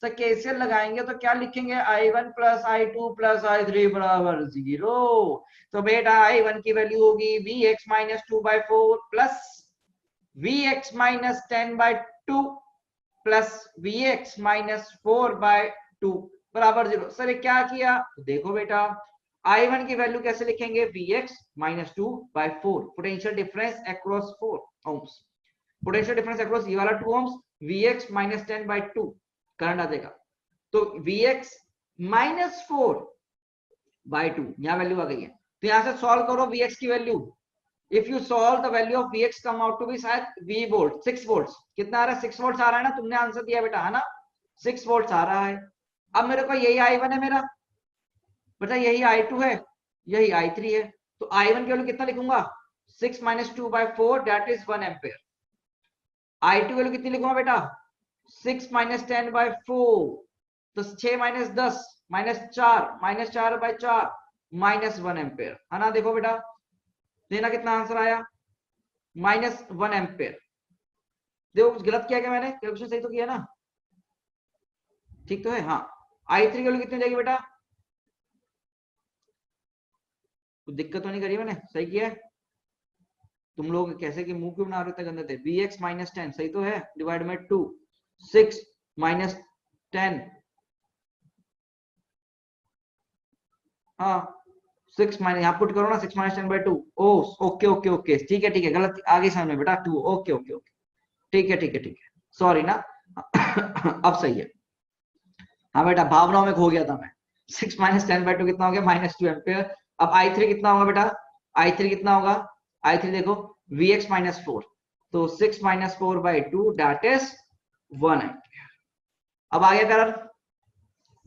सर KCL लगाएंगे तो क्या लिखेंगे, I1 plus I2 plus I3 बराबर 0। तो बेटा I1 की वैल्यू होगी Vx minus 2/4 plus Vx minus 10/2 plus Vx minus 4/2 बराबर 0। सर ये क्या किया, देखो बेटा I1 की वैल्यू कैसे लिखेंगे, Vx minus 2/4, potential difference across 4 ohms, potential difference across ये वाला 2 ohms, Vx माइनस 10/2 करंट आ जाएगा। तो Vx माइनस 4/2 यहाँ वैल्यू आ गई है। तो यहां से सॉल्व करो Vx की value. If you solve the value of Vx come out to be शायद V वोल्ट, 6 वोल्ट। कितना आ रहा है? 6 वोल्ट आ रहा है ना, तुमने आंसर दिया बेटा, है ना, 6 वोल्ट आ रहा है। अब मेरे को यही I1 है मेरा बेटा, यही I2 है, यही I3 है। तो I1 की वैल्यू कितना लिखूंगा? 6 - 2/4 that is 1 ampere. I2 value कितनी लिखूंगा बेटा? 6 - 10/4, तो 6 - 10 -4 -4/4 -1 एम्पेयर, है ना। देखो बेटा, देना कितना आंसर आया? -1 एम्पेयर। देखो कुछ गलत किया क्या मैंने? कैलकुलेशन सही तो किया ना? ठीक तो है? हाँ। I3 की वैल्यू कितनी जाएगी बेटा? कुछ दिक्कत तो नहीं करी मैंने? सही किया है? तुम लोग कैसे कि मुंह क्यों बना रहे थे गंदे थे? Vx - 10 सही तो है, डिवाइड में 2, 6 - 10, हाँ 6 माइनस, यहाँ पुट करो ना, 6 - 10/2। ओ ओके ओके ओके, ठीक है ठीक है, गलत आगे समझ में बेटा, 2, ओके ओके ओके, ठीक है ठीक है ठीक है, सॉरी ना। अब सही है। हाँ बेटा, भावनाओं में खो गया था मैं। 6 - 10/2 कितना हो गया? -2 एम्पेयर। अब I3 कितना होगा बेटा? I3 कितना होगा? I3 देखो, Vx - 4, तो 6 - 4/2 दैट इज 1 एम्पेयर। अब आ गया कलर,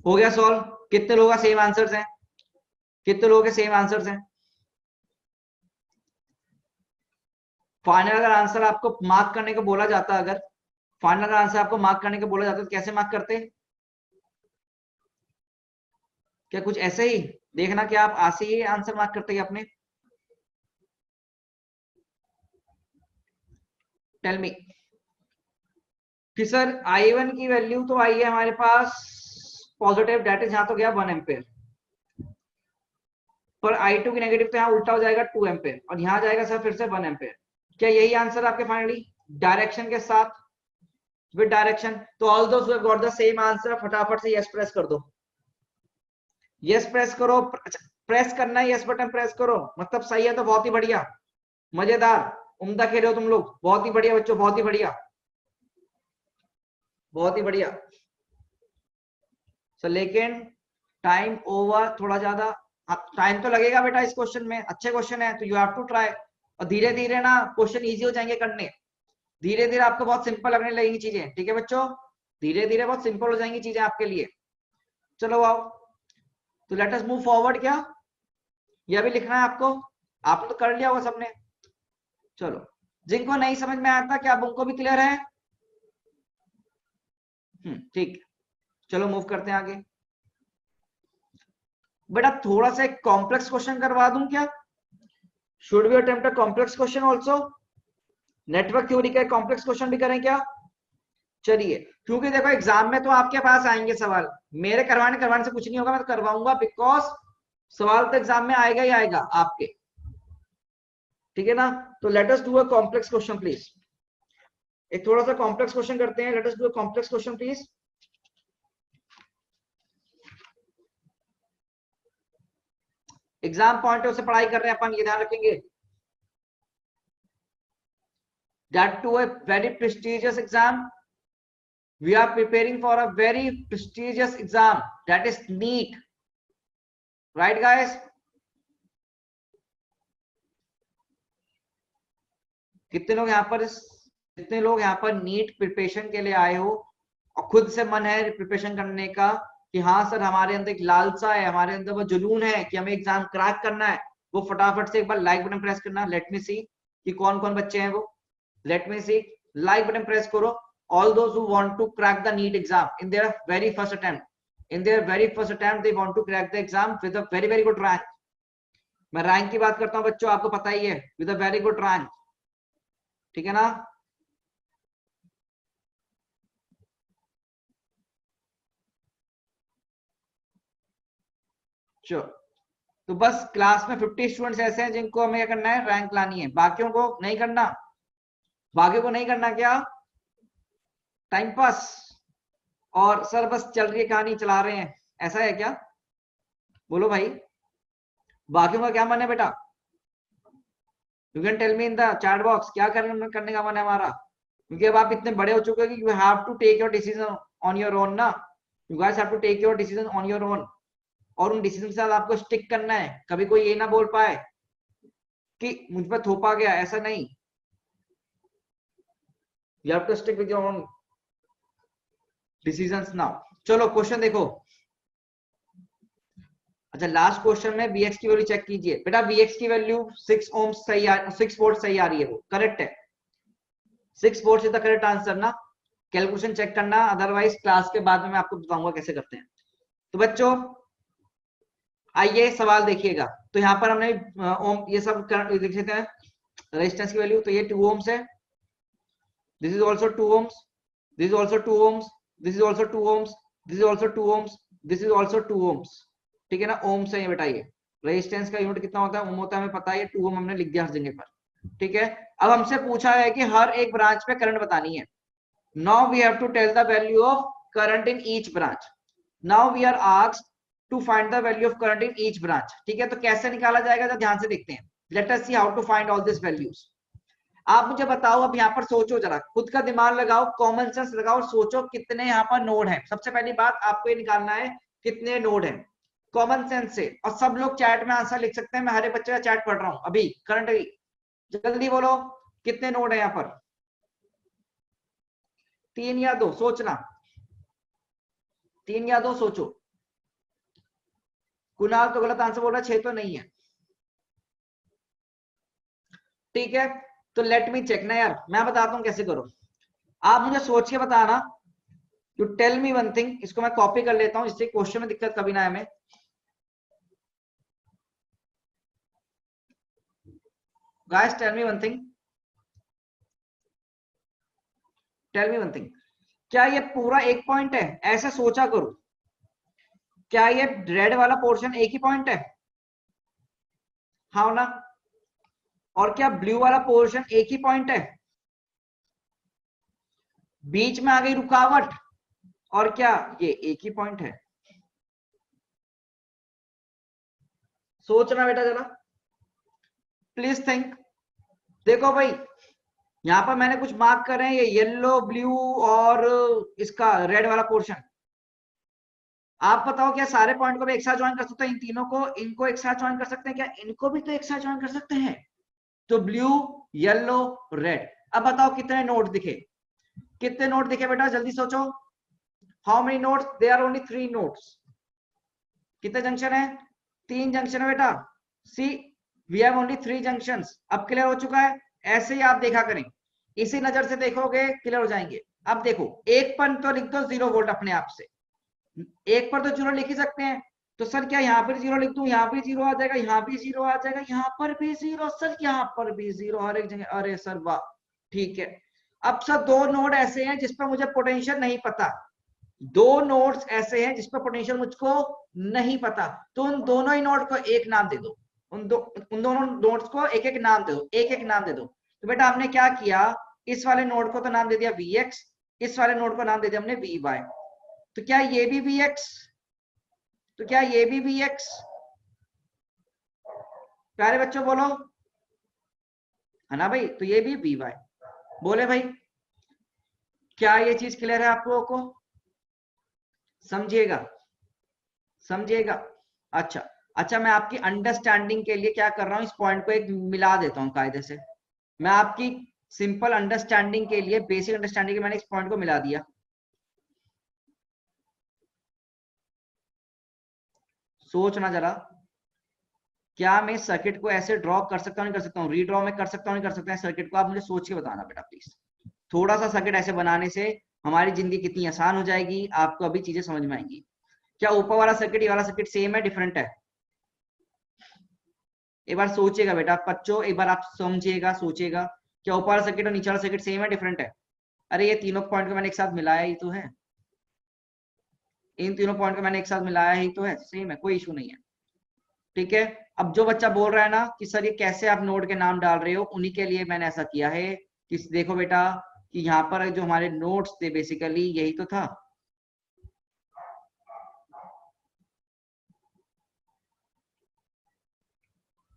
हो गया सॉल्व। कितने लोगों का सेम आंसर्स हैं? कितने लोगों के सेम आंसर्स हैं? फाइनल अगर आंसर आपको मार्क करने को बोला जाता, अगर फाइनल अगर आंसर आपको मार्क करने को बोला जाता तो कैसे मार्क करते? क्या कुछ ऐसे ही देखना कि आप ऐसे ही आंसर मार्क करते हैं अपने? टेल मी कि सर I1 की वैल्यू तो आई है हमारे पास पॉजिटिव, डेट इज यहां तो गया 1 एम्पेयर, पर I2 की नेगेटिव तो यहाँ उल्टा हो जाएगा 2 एम्पेयर, और यहाँ जाएगा सर फिर से 1 एम्पेयर। क्या यही आंसर आपके फाइनली डायरेक्शन के साथ, विद डायरेक्शन? तो all those who have got the same answer फटाफट से यस प्रेस कर दो। यस प्रेस करो, प्रेस करना है, यस बटन प्रेस करो, मतलब सही है तो बहुत ही बढ़िया, मजेदार, उम्दा खेल रहे हो तुम लोग, बहुत ही बढ़िया बच्चों, बहुत ही बढ़िया, बहुत ही बढ़िया। सो लेकिन टाइम ओवर, थोड़ा ज्यादा टाइम तो लगेगा बेटा इस क्वेश्चन में, अच्छे क्वेश्चन है तो यू हैव टू ट्राई। और धीरे धीरे ना क्वेश्चन इजी हो जाएंगे करने, धीरे धीरे आपको बहुत सिंपल लगने लगेंगी चीजें, ठीक है बच्चों, धीरे धीरे बहुत सिंपल हो जाएंगी चीजें आपके लिए। चलो आओ, तो लेट अस मूव फॉरवर्ड। क्या यह भी लिखना है आपको? आपने तो कर लिया होगा सबने। चलो, जिनको नहीं समझ में आता क्या अब उनको भी क्लियर है? ठीक, चलो मूव करते हैं आगे। बेटा थोड़ा सा एक कॉम्प्लेक्स क्वेश्चन करवा दूं क्या? Should we attempt a complex question also? Network theory का कॉम्प्लेक्स क्वेश्चन भी करें क्या? चलिए, क्योंकि देखो एग्जाम में तो आपके पास आएंगे सवाल, मेरे करवाने करवाने से कुछ नहीं होगा, मैं तो करवाऊंगा, बिकॉज सवाल तो एग्जाम में आएगा ही आएगा आपके, ठीक है ना। तो let us do a complex question please, एक थोड़ा सा कॉम्प्लेक्स क्वेश्चन करते हैं। Let us do a complex question please. Exam point of से पढ़ाई कर रहे हैं अपन, ये ध्यान रखेंगे, that to a very prestigious exam, we are preparing for a very prestigious exam, that is NEET, right guys? कितने लोग यहाँ पर कितने लोग यहाँ पर नीट प्रिपरेशन के लिए आए हो और खुद से मन है प्रिपरेशन करने का, कि हाँ सर हमारे अंदर एक लालसा है, हमारे अंदर वो जुनून है कि हमें एग्जाम क्रैक करना है? वो फटाफट से एक बार लाइक बटन प्रेस करना। लेट मी सी कि कौन कौन बच्चे हैं वो, लेट मी सी, लाइक बटन प्रेस करो। all those who want to crack the NEET exam in their very first attempt, in their very first attempt they want to crack the exam with a very very good rank। मैं rank की बात करता हूँ बच्चों, आपको पता ही है, with a very good rank, ठीक है ना। चलो, तो बस क्लास में 50 स्टूडेंट्स ऐसे हैं जिनको हमें क्या करना है, रैंक लानी है, बाकियों को नहीं करना, बाकियों को नहीं करना क्या, टाइम पास, और सर बस चल रही है कहानी चला रहे हैं, ऐसा है क्या? बोलो भाई, बाकियों का क्या मन है बेटा? You can tell me in the chat box, क्या करने का मन है हमारा? क्योंकि अब आप इतने बड़े हो चुके हो कि you have to take your decision on your own ना, you guys have to take your decision on your own. और उन डिसीजन के साथ आपको स्टिक करना है। कभी कोई ये ना बोल पाए कि मुझ पर थोपा गया, ऐसा नहीं। You have to stick with your own decisions now. चलो क्वेश्चन देखो। अच्छा, लास्ट क्वेश्चन में Vx की वैल्यू चेक कीजिए बेटा। Vx की वैल्यू 6 ओम सही 6 वोल्ट सही आ रही है, वो करेक्ट है। 6 volt is the correct answer ना। कैलकुलेशन चेक करना, अदरवाइज क्लास के बाद में मैं आपको बताऊंगा कैसे करते हैं। तो बच्चों आइए सवाल देखिएगा। तो यहाँ पर हमने ओम ये सब लिख लेते हैं रेजिस्टेंस की वैल्यू। तो ये 2 ओम्स है, this is also 2 ohms, this is also 2 ohms, this is also 2 ohms, this is also 2 ohms, this is also 2 ohms. ठीक है ना, ओम्स है ये बेटा। ये रेजिस्टेंस का यूनिट कितना होता है, ओम होता है, हमें पता है। 2 ओम हमने लिख दिया हर जगह पर। ठीक है, अब हमसे पूछा है कि हर एक ब्रांच पे करंट बतानी है। Now we have to tell the value of current in each branch. Now we are asked to find the value of current in each branch. ठीक है, तो कैसे निकाला जाएगा, तो ध्यान से देखते हैं। Let us see how to find all this values. आप मुझे बताओ, अब यहाँ पर सोचो जरा, खुद का दिमाग लगाओ, कॉमन सेंस लगाओ, सोचो कितने यहाँ पर नोड हैं। सबसे पहली बात आपको ये निकालना है कितने नोड हैं, कॉमन सेंस से। और सब लोग चैट में आंसर लिख सकते हैं, मैं हर एक बच्चे का चैट पढ़ रहा हूं अभी करंटली। जल्दी बोलो कितने नोड है यहाँ पर। 3 या 2 सोचना, 3 या 2 सोचो। कुणाल तो गलत आंसर बोल रहा है, 6 तो नहीं है। ठीक है, तो लेट मी चेक ना यार, मैं बताता हूं कैसे करो। आप मुझे सोच के बताना। You tell me one thing, इसको मैं कॉपी कर लेता हूं जिससे क्वेश्चन में दिक्कत कभी ना है हमें। Guys tell me one thing, tell me one thing, क्या ये पूरा एक पॉइंट है? ऐसे सोचा करो, क्या ये रेड वाला पोर्शन एक ही पॉइंट है? हाँ ना। और क्या ब्लू वाला पोर्शन एक ही पॉइंट है? बीच में आ गई रुकावट, और क्या ये एक ही पॉइंट है? सोचना बेटा जरा, प्लीज थिंक। देखो भाई, यहां पर मैंने कुछ मार्क कर रहे हैं, ये येलो, ब्लू और इसका रेड वाला पोर्शन। आप बताओ क्या सारे पॉइंट को भी एक साथ ज्वाइन कर सकते हैं? इन तीनों को, इनको एक साथ ज्वाइन कर सकते हैं क्या? इनको भी तो एक साथ ज्वाइन कर सकते हैं। तो ब्लू, येलो, रेड। अब बताओ कितने नोड दिखे, कितने नोड दिखे बेटा, जल्दी सोचो। How many nodes? There are only 3 nodes. कितने जंक्शन है? 3 जंक्शन है बेटा। See, we have only 3 junctions. अब क्लियर हो चुका है। ऐसे ही आप देखा करें, इसी नजर से देखोगे क्लियर हो जाएंगे। अब देखो, एक पर तो लिख दो 0 वोल्ट अपने आप से, एक पर तो 0 लिख ही सकते हैं। तो सर क्या यहाँ पर 0 लिख दूं, यहाँ भी 0 आ जाएगा, यहाँ भी 0 आ जाएगा, यहाँ पर भी 0, सर यहाँ पर भी 0, हर एक जगह। अरे सर वाह, ठीक है। अब सर 2 नोड ऐसे हैं जिस पर मुझे पोटेंशियल नहीं पता, 2 नोड्स ऐसे हैं जिस पर पोटेंशियल मुझको नहीं पता। तो उन दोनों ही नोड को एक नाम दे दो, उन दोनों नोड्स को एक एक नाम दे दो, एक एक नाम दे दो। तो बेटा हमने क्या किया, इस वाले नोड को तो नाम दे दिया Vx, इस वाले नोड को नाम दे दिया हमने Vy। तो क्या ये भी Vx, तो क्या ये भी Vx? प्यारे बच्चों बोलो, है ना भाई? तो ये भी Vy। बोले भाई, क्या ये चीज क्लियर है आप लोगों को? समझिएगा, समझिएगा। अच्छा, अच्छा, मैं आपकी अंडरस्टैंडिंग के लिए क्या कर रहा हूं, इस पॉइंट को एक मिला देता हूं कायदे से। मैं आपकी सिंपल अंडरस्टैंडिंग के लिए, बेसिक अंडरस्टैंडिंग के मैंने इस पॉइंट को मिला दिया। सोचना जरा, क्या मैं सर्किट को ऐसे ड्रॉ कर सकता हूं, नहीं कर सकता हूं? रीड्रॉ में कर सकता हूं, नहीं कर सकता है सर्किट को? आप मुझे सोच के बताना बेटा प्लीज। थोड़ा सा सर्किट ऐसे बनाने से हमारी जिंदगी कितनी आसान हो जाएगी, आपको अभी चीजें समझ में आएंगी। क्या ऊपर वाला सर्किट, ये वाला सर्किट सेम है, डिफरेंट है? एक बार सोचिएगा बेटा बच्चों, एक बार आप समझिएगा, सोचिएगा। क्या ऊपर वाला सर्किट और नीचे वाला सर्किट सेम है, डिफरेंट है? अरे ये तीनों पॉइंट को मैंने एक साथ मिलाया ही तो है, इन तीनों पॉइंट को मैंने एक साथ मिलाया ही तो है, सेम है, कोई इशू नहीं है। ठीक है, अब जो बच्चा बोल रहा है ना कि सर ये कैसे आप नोड के नाम डाल रहे हो, उन्हीं के लिए मैंने ऐसा किया है कि देखो बेटा, कि यहाँ पर जो हमारे नोट्स थे बेसिकली यही तो था।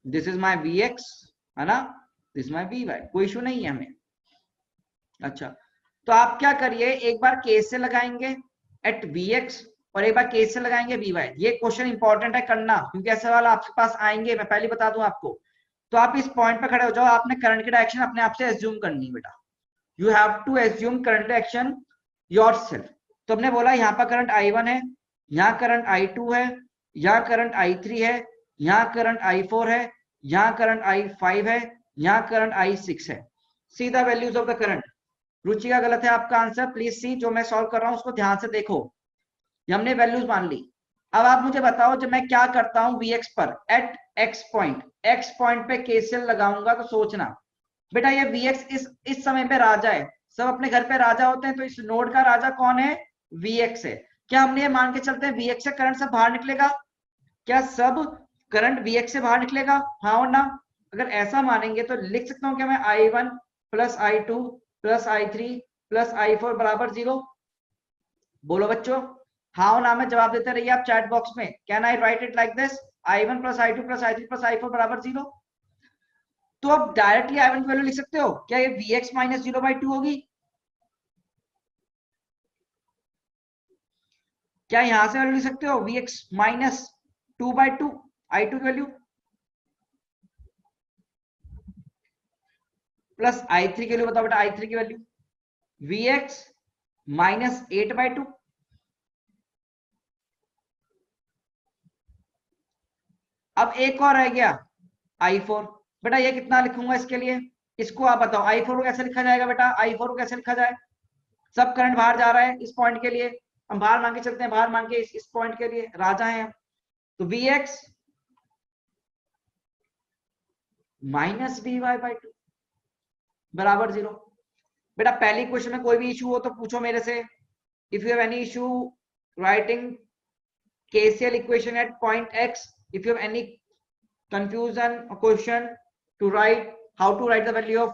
दिस इज माई Vx, है ना, दिस माई Vy, कोई इशू नहीं है हमें। अच्छा, तो आप क्या करिए, एक बार केस से लगाएंगे एट Vx और एक बार केसीएल लगाएंगे वी वाई। ये क्वेश्चन इंपॉर्टेंट है करना, क्योंकि ऐसे वाला आपके पास आएंगे, मैं पहले बता दूं आपको। तो आप इस पॉइंट पे खड़े हो जाओ, आपने करंट की डायरेक्शन अपने आप से एज्यूम करनी है बेटा। You have to assume current direction yourself. तो हमने बोला यहाँ पर करंट I1 है, यहाँ करंट I2 है, यहाँ करंट I3 है, यहाँ करंट I4 है, यहाँ करंट I5 है, यहाँ करंट I6 है। See the values of the current. Ruchika गलत है आपका आंसर, प्लीज सी, जो मैं सॉल्व कर रहा हूं उसको ध्यान से देखो। ये हमने वैल्यूज मान ली। अब आप मुझे बताओ, जब मैं क्या करता हूं Vx पर एट x पॉइंट पे केसीएल लगाऊंगा, तो सोचना बेटा ये Vx इस समय पे राजा है, सब अपने घर पे राजा होते हैं, तो इस नोड का राजा कौन है? Vx है। क्या हमने ये मान के चलते हैं Vx से करंट सब बाहर निकलेगा? क्या सब करंट Vx से बाहर निकलेगा, हाँ और ना? अगर ऐसा मानेंगे तो लिख सकता हूं क्या मैं I1 plus I2 plus I3 plus I4 बराबर 0? बोलो बच्चों, हाँ और ना में जवाब देते रहिए आप चैट बॉक्स में। Can I right it like this, I1 plus I2 plus I3 plus I4 बराबर 0? तो अब डायरेक्टली I1 की वैल्यू लिख सकते हो क्या? ये Vx माइनस 0/2 होगी क्या? यहां से वैल्यू लिख सकते हो Vx माइनस 2/2 I2 की वैल्यू, प्लस I3 की वैल्यू। बताओ बेटा I3 की वैल्यू Vx माइनस 8/2। अब एक और रह गया I4। बेटा ये कितना लिखूंगा इसके लिए? इसको आप बताओ I4 को कैसे लिखा जाएगा बेटा? I4 को कैसे लिखा जाए? सब करंट बाहर जा रहा है इस पॉइंट के लिए, हम बाहर मान के चलते हैं, बाहर मान के इस पॉइंट के लिए राजा है। तो Vx माइनस Vy/2 बराबर 0। बेटा पहली क्वेश्चन में कोई भी इशू हो तो पूछो मेरे से। If you have any issue writing KCL equation at point X, if you have any confusion or question to write how to write the value of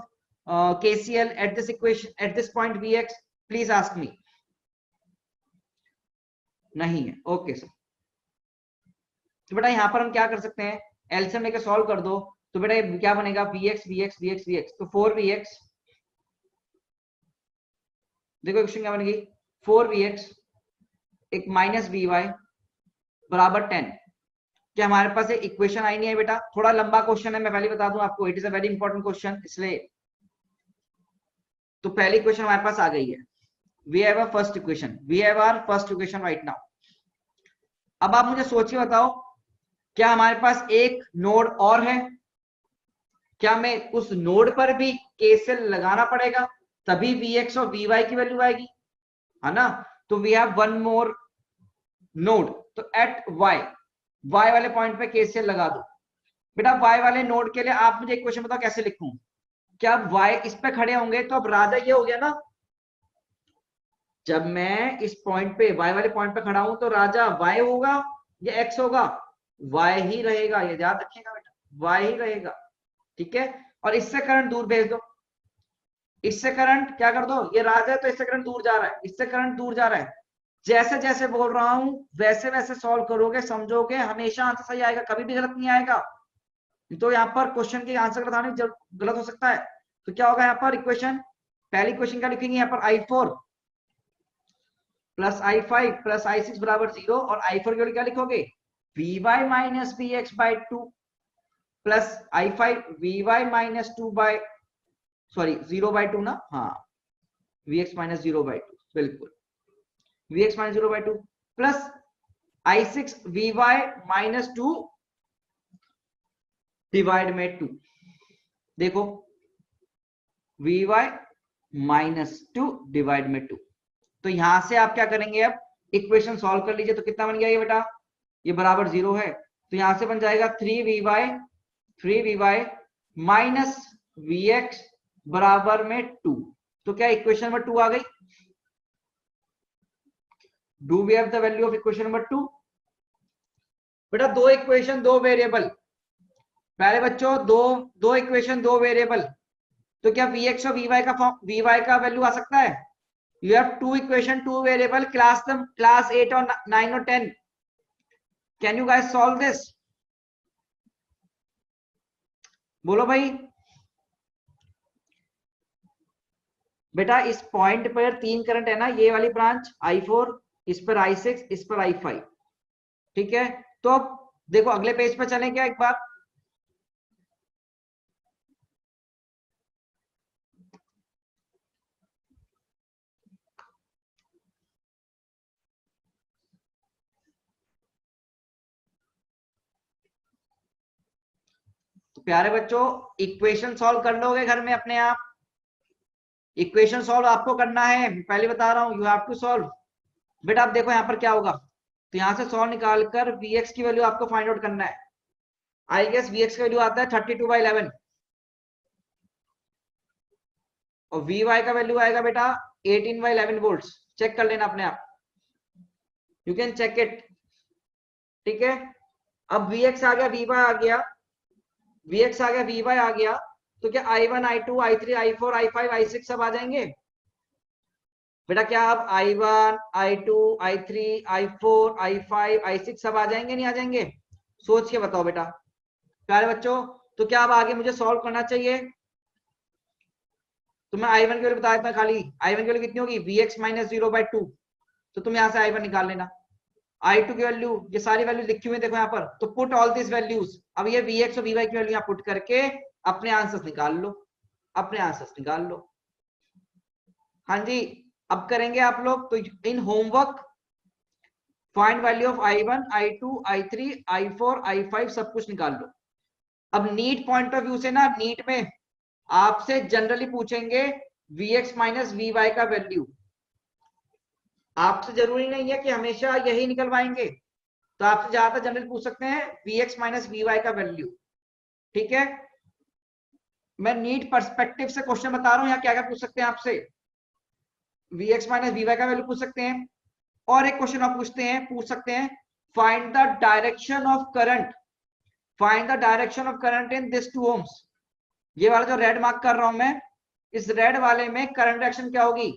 KCL at this equation at this point Vx, please ask me। नहीं है, okay sir. तो बेटा यहाँ पर हम क्या कर सकते हैं, एलसीएम लेके सॉल्व कर दो। तो बेटा ये क्या बनेगा? Vx Vx Vx Vx, तो 4Vx, देखो क्वेश्चन क्या बनेगी, 4Vx एक माइनस Vy बराबर 10। क्या हमारे पास एक इक्वेशन आई नहीं है बेटा? थोड़ा लंबा क्वेश्चन है, मैं पहले बता दूं आपको, it is a very important question, इसलिए। तो पहली इक्वेशन हमारे पास आ गई है, we have a first equation, we have our first equation right now. अब आप मुझे सोचिए बताओ, क्या हमारे पास एक नोड और है? क्या मैं उस नोड पर भी केसीएल लगाना पड़ेगा, तभी Vx और Vy की वैल्यू आएगी, है ना? तो we have one more node, तो एट y वाले पॉइंट पे केसीएल लगा दो। बेटा y वाले नोड के लिए आप मुझे एक क्वेश्चन बताओ कैसे लिखूं? क्या अब y इस पे खड़े होंगे तो अब राजा ये हो गया ना, जब मैं इस पॉइंट पे y वाले पॉइंट पे खड़ा हूं तो राजा y होगा या x होगा? y ही रहेगा, ये याद रखिएगा बेटा, y ही रहेगा, ठीक है। और इससे करंट दूर भेज दो, इससे करंट क्या कर दो, ये राजा है तो इससे करंट दूर जा रहा है, इससे करंट दूर जा रहा है। जैसे जैसे बोल रहा हूं वैसे वैसे सॉल्व करोगे, समझोगे, हमेशा आंसर सही आएगा, कभी भी गलत नहीं आएगा। तो यहाँ पर क्वेश्चन के आंसर बताने गलत हो सकता है। तो क्या होगा यहाँ पर इक्वेशन, पहली क्वेश्चन क्या लिखेंगे यहाँ पर, I4 plus I5 plus I6 बराबर 0, और I4 के लिए क्या लिखोगे, Vy minus Vx/2 plus I5 Vy minus 0/2 ना, हाँ Vx माइनस 0/2, बिल्कुल Vx minus 0/2 plus I6 Vy minus 2 divide में 2। देखो Vy माइनस 2 डिवाइड में 2। तो यहां से आप क्या करेंगे, अब इक्वेशन सॉल्व कर लीजिए। तो कितना बन गया ये बेटा, ये बराबर 0 है, तो यहां से बन जाएगा 3Vy माइनस Vx बराबर में 2। तो क्या इक्वेशन नंबर 2 आ गई? Do we have the value of equation number 2? बेटा दो इक्वेशन दो वेरिएबल, पहले बच्चों दो इक्वेशन दो वेरिएबल, तो क्या Vx और Vy का वैल्यू आ सकता है? You have two equation, two variable, class 8 or 9 or 10. Can you guys solve this? बोलो भाई। बेटा इस पॉइंट पर तीन करंट है ना, ये वाली ब्रांच I4, इस पर I6, इस पर I5। ठीक है, तो अब देखो अगले पेज पर चलें क्या एक बार। तो प्यारे बच्चों, इक्वेशन सॉल्व कर लोगे घर में अपने आप। इक्वेशन सॉल्व आपको करना है, पहले बता रहा हूं, यू हैव टू सॉल्व। बेटा आप देखो यहाँ पर क्या होगा, तो यहां से सॉल्व निकालकर Vx की वैल्यू आपको फाइंड आउट करना है। आई गेस Vx का वैल्यू आता है 32/11 और Vy का वैल्यू आएगा बेटा 18/11 वोल्ट्स। चेक कर लेना अपने आप, यू कैन चेक इट। ठीक है, अब Vx आ गया, Vy आ गया, Vx आ गया, Vy आ गया, तो क्या I1, I2, I3, I4, I5, I6 सब आ जाएंगे बेटा? क्या अब I1, I2, I3, I4, I5, I6 सब आ जाएंगे, नहीं आ जाएंगे? सोच के बताओ बेटा प्यारे बच्चों। तो क्या अब आगे मुझे सॉल्व करना चाहिए? तो मैं I1 की वैल्यू बता देता खाली। I1 की वैल्यू कितनी होगी? Vx minus 0/2। तो तुम यहाँ से I1 निकाल लेना। I2 की वैल्यू, ये सारी वैल्यू लिखी हुई है देखो यहाँ पर, तो पुट ऑल दिस वैल्यूज। अब ये Vx और Vy की वैल्यू यहाँ पुट करके अपने आंसर्स निकाल लो, अपने आंसर्स निकाल लो। हाँ जी, अब करेंगे आप लोग तो in homework find value of I1, I2, I3, I4, I5 सब कुछ निकाल लो। अब नीट पॉइंट ऑफ व्यू से ना, नीट में आपसे जनरली पूछेंगे Vx माइनस Vy का वैल्यू। आपसे जरूरी नहीं है कि हमेशा यही निकलवाएंगे, तो आपसे ज्यादातर जनरल पूछ सकते हैं Vx माइनस Vy का वैल्यू। ठीक है, मैं नीट पर्सपेक्टिव से क्वेश्चन बता रहा हूं, यहाँ क्या क्या पूछ सकते हैं आपसे। Vx माइनस Vy का वैल्यू पूछ सकते हैं, और एक क्वेश्चन आप पूछ सकते हैं find the direction of current, find the direction of current in this 2 ohms। ये वाला जो रेड मार्क कर रहा हूं मैं, इस रेड वाले में करंट डायरेक्शन क्या होगी?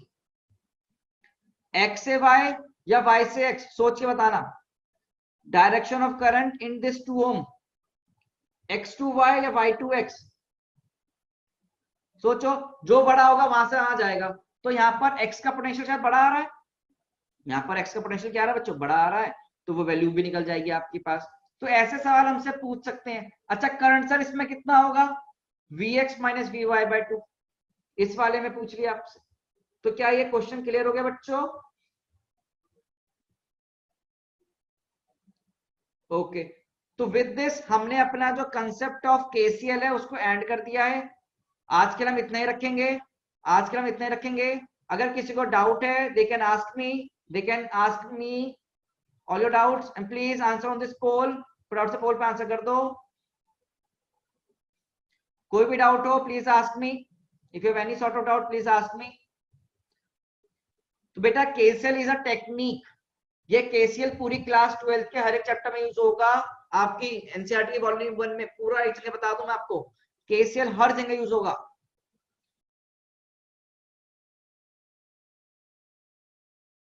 x से y या y से x? सोच के बताना। Direction of current in this 2 ohm, x to y या y to x? सोचो, जो बड़ा होगा वहां से आ जाएगा। तो यहाँ पर x का पोटेंशियल शायद बड़ा आ रहा है, यहाँ पर x का पोटेंशियल क्या आ रहा है बच्चों? बड़ा आ रहा है, तो वो वैल्यू भी निकल जाएगी आपके पास। तो ऐसे सवाल हमसे पूछ सकते हैं। अच्छा करंट सर इसमें कितना होगा? Vx माइनस Vy/2, इस वाले में पूछ लिया आपसे। तो क्या ये क्वेश्चन क्लियर हो गया बच्चों? ओके, तो विद दिस हमने अपना जो कंसेप्ट ऑफ KCL है उसको एंड कर दिया है। आज के लिए हम इतना ही रखेंगे, आज के लिए हम इतना ही रखेंगे। अगर किसी को डाउट है they can ask me, they can ask me all your doubts and please answer on this poll. फटाफट से पोल पे आंसर कर दो। कोई भी डाउट हो please ask me, if you have any sort of doubt please ask me. तो बेटा KCL इज अ टेक्निक, ये KCL पूरी क्लास 12 के हर एक चैप्टर में यूज होगा। आपकी NCERT की वॉल्यूम 1 में पूरा एक जगह बता दूं मैं आपको, KCL हर जगह यूज होगा।